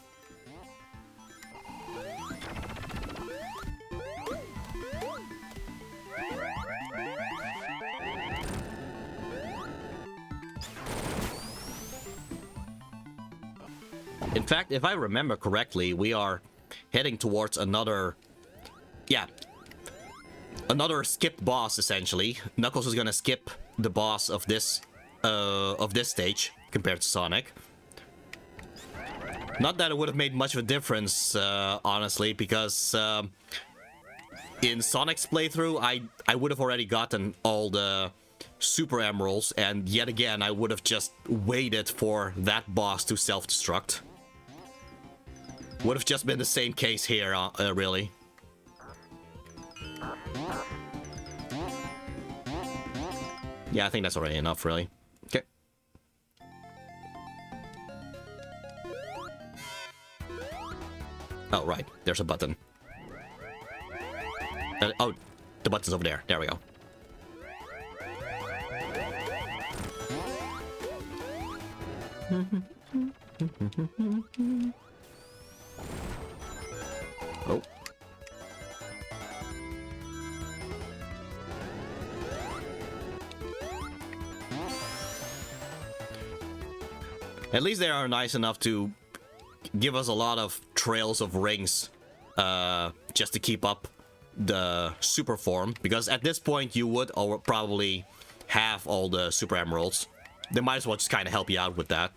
In fact, if I remember correctly, we are heading towards another skipped boss, essentially. Knuckles is gonna skip the boss of this stage compared to Sonic. Not that it would have made much of a difference, honestly, because in Sonic's playthrough, I would have already gotten all the Super Emeralds, and yet again, I would have just waited for that boss to self-destruct. Would have just been the same case here, really. Yeah, I think that's already enough, really. Okay. Oh, right. There's a button. Oh, the button's over there. There we go. Oh. At least they are nice enough to give us a lot of trails of rings just to keep up the super form, because at this point you would probably have all the Super Emeralds. They might as well just kind of help you out with that.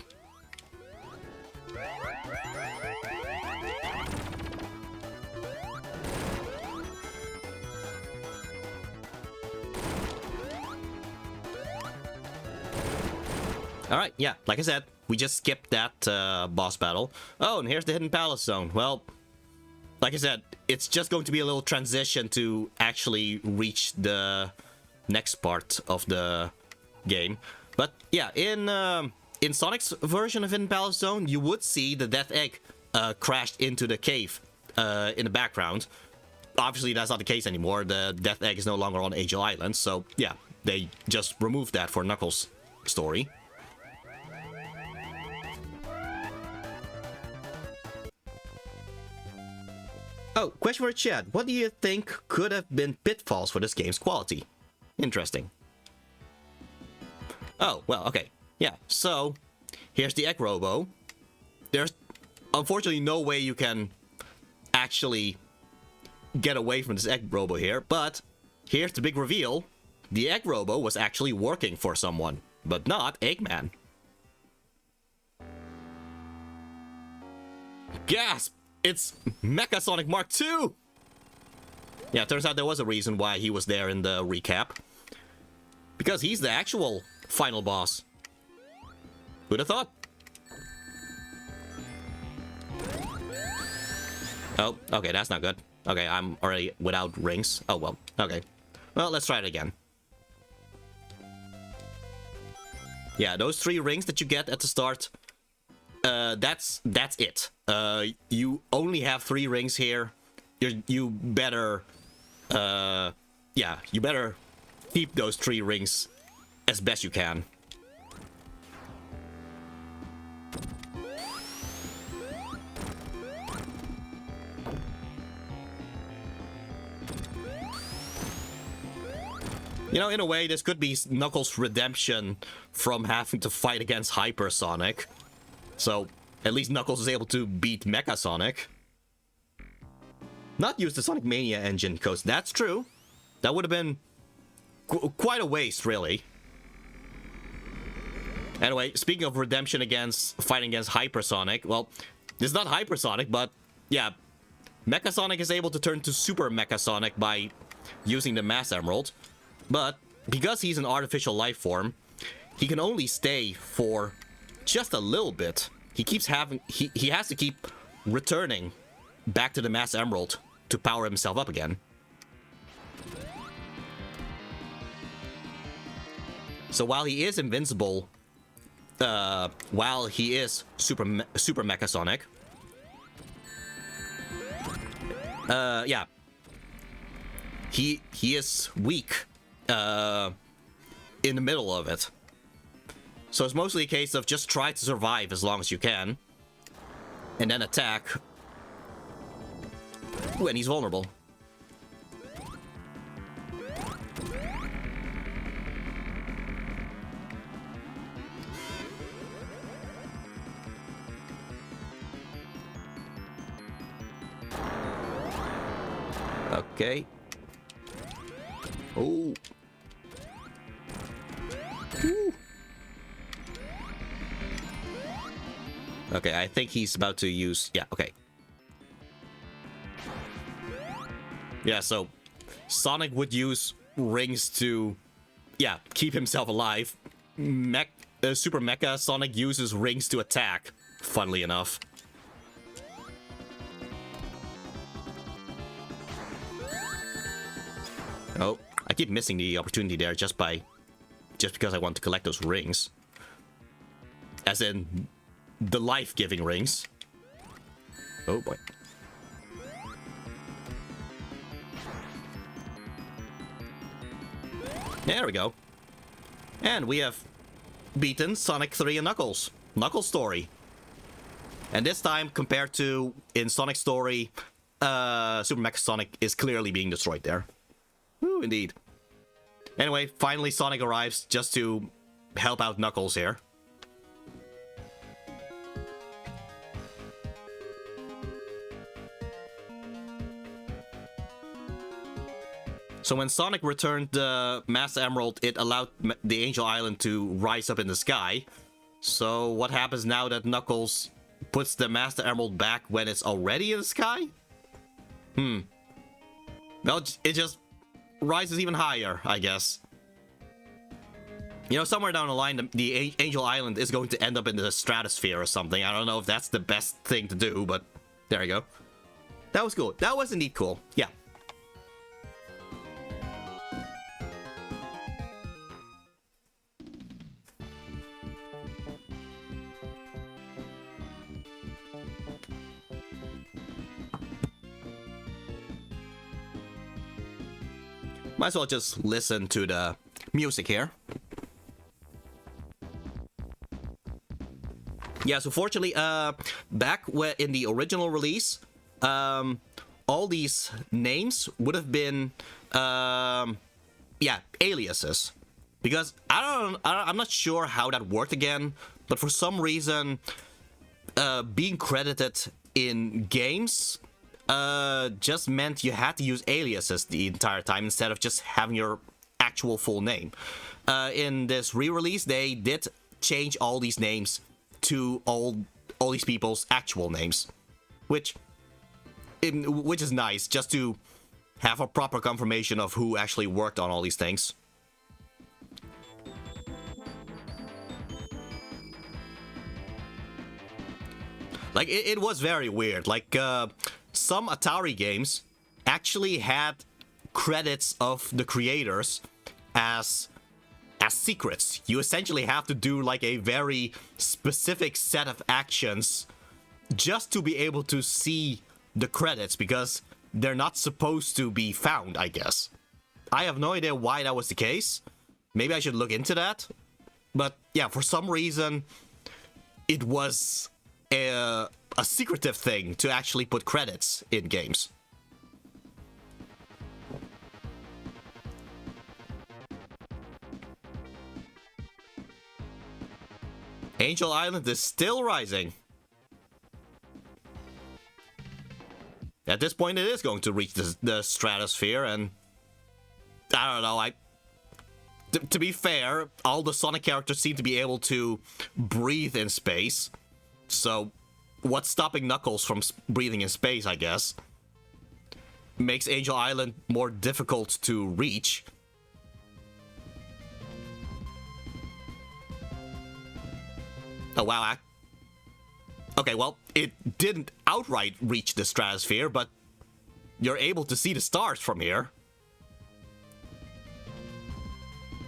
Alright, yeah, like I said, we just skipped that boss battle. Oh, and here's the Hidden Palace Zone. Well, like I said, it's just going to be a little transition to actually reach the next part of the game. But yeah, in Sonic's version of Hidden Palace Zone, you would see the Death Egg crashed into the cave in the background. Obviously, that's not the case anymore. The Death Egg is no longer on Angel Island, so yeah, they just removed that for Knuckles' story. Oh, question for chat. What do you think could have been pitfalls for this game's quality? Interesting. Oh, well, okay. Yeah, so here's the Egg Robo. There's unfortunately no way you can actually get away from this Egg Robo here, but here's the big reveal. The Egg Robo was actually working for someone, but not Eggman. Gasp! It's Mecha Sonic Mark II! Yeah, turns out there was a reason why he was there in the recap. Because he's the actual final boss. Who'd have thought? Oh, okay, that's not good. Okay, I'm already without rings. Oh, well, okay. Well, let's try it again. Yeah, those 3 rings that you get at the start, that's it. You only have 3 rings here. You better, yeah, you better keep those 3 rings as best you can. You know, in a way, this could be Knuckles' redemption from having to fight against Hypersonic. So, at least Knuckles is able to beat Mecha Sonic. Not use the Sonic Mania engine, because that's true. That would have been quite a waste, really. Anyway, speaking of redemption against fighting against Hypersonic, well, this is not Hypersonic, but yeah, Mecha Sonic is able to turn to Super Mecha Sonic by using the Mass Emerald. But because he's an artificial life form, he can only stay for just a little bit. He keeps having he has to keep returning back to the Mass Emerald to power himself up again. So while he is invincible, while he is Super Mecha Sonic, yeah, he is weak in the middle of it. So it's mostly a case of just try to survive as long as you can, and then attack when he's vulnerable. Okay. Oh. Woo. Okay, I think he's about to use... Yeah, okay. Yeah, so Sonic would use rings to, yeah, keep himself alive. Super Mecha Sonic uses rings to attack, funnily enough. Oh, I keep missing the opportunity there just because I want to collect those rings. As in, the life-giving rings. Oh boy. There we go. And we have beaten Sonic 3 and Knuckles. Knuckles Story. And this time, compared to in Sonic Story, Super Mecha Sonic is clearly being destroyed there. Ooh, indeed. Anyway, finally Sonic arrives just to help out Knuckles here. So when Sonic returned the Mass Emerald, it allowed the Angel Island to rise up in the sky. So what happens now that Knuckles puts the Master Emerald back when it's already in the sky? Well, it just rises even higher, I guess. You know, somewhere down the line, the Angel Island is going to end up in the stratosphere or something. I don't know if that's the best thing to do, but there you go. That was cool. That was indeed cool. Yeah. Might as well just listen to the music here. Yeah, so fortunately, back in the original release, all these names would have been, yeah, aliases. Because I'm not sure how that worked again, but for some reason, being credited in games just meant you had to use aliases the entire time instead of just having your actual full name. In this re-release, they did change all these names to all these people's actual names, which is nice, just to have a proper confirmation of who actually worked on all these things. Like, it was very weird. Like, some Atari games actually had credits of the creators as secrets. You essentially have to do like a very specific set of actions just to be able to see the credits, because they're not supposed to be found, I guess. I have no idea why that was the case. Maybe I should look into that. But yeah, for some reason, it was a secretive thing to actually put credits in games. Angel Island is still rising. At this point, it is going to reach the stratosphere, and I don't know. To be fair, all the Sonic characters seem to be able to breathe in space. So, what's stopping Knuckles from breathing in space, I guess? Makes Angel Island more difficult to reach. Oh, wow. Okay, well, it didn't outright reach the stratosphere, but you're able to see the stars from here.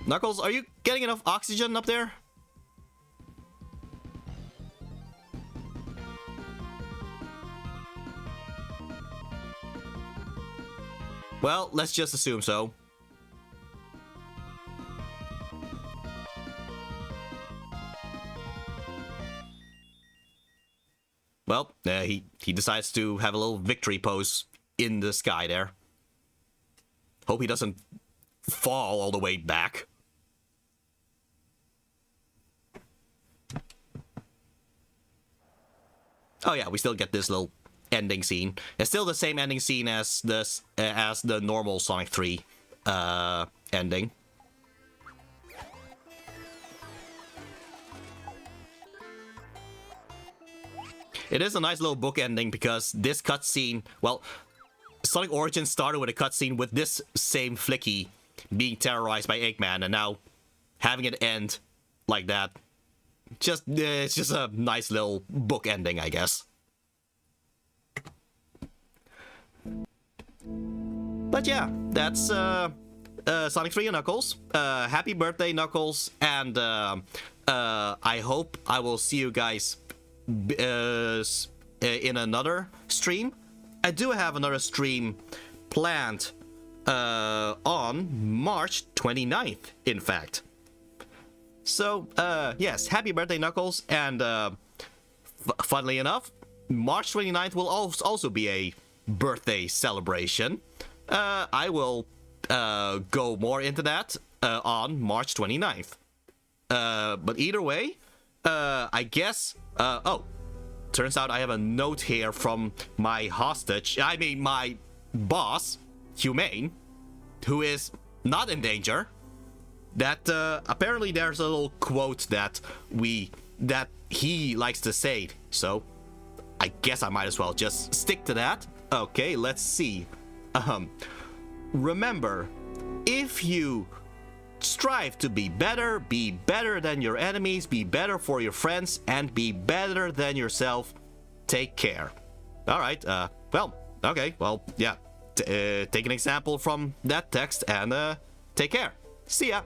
Knuckles, are you getting enough oxygen up there? Well, let's just assume so. Well, he decides to have a little victory pose in the sky there. Hope he doesn't fall all the way back. Oh yeah, we still get this little ending scene. It's still the same ending scene as the normal Sonic 3 ending. It is a nice little book ending because this cutscene, well, Sonic Origins started with a cutscene with this same Flicky being terrorized by Eggman, and now having it end like that, it's just a nice little book ending, I guess. But yeah, that's Sonic 3 and Knuckles. Happy birthday, Knuckles, and I hope I will see you guys in another stream. I do have another stream planned on March 29th, in fact. So, yes, happy birthday, Knuckles, and funnily enough, March 29th will also be a birthday celebration. I will go more into that on March 29th. But either way, I guess... oh, turns out I have a note here from my my boss, Humane, who is not in danger. That apparently there's a little quote that he likes to say. So I guess I might as well just stick to that. Okay, let's see. Remember, if you strive to be better than your enemies, be better for your friends, and be better than yourself. Take care. Alright, well, okay, well, yeah. Take an example from that text and take care. See ya.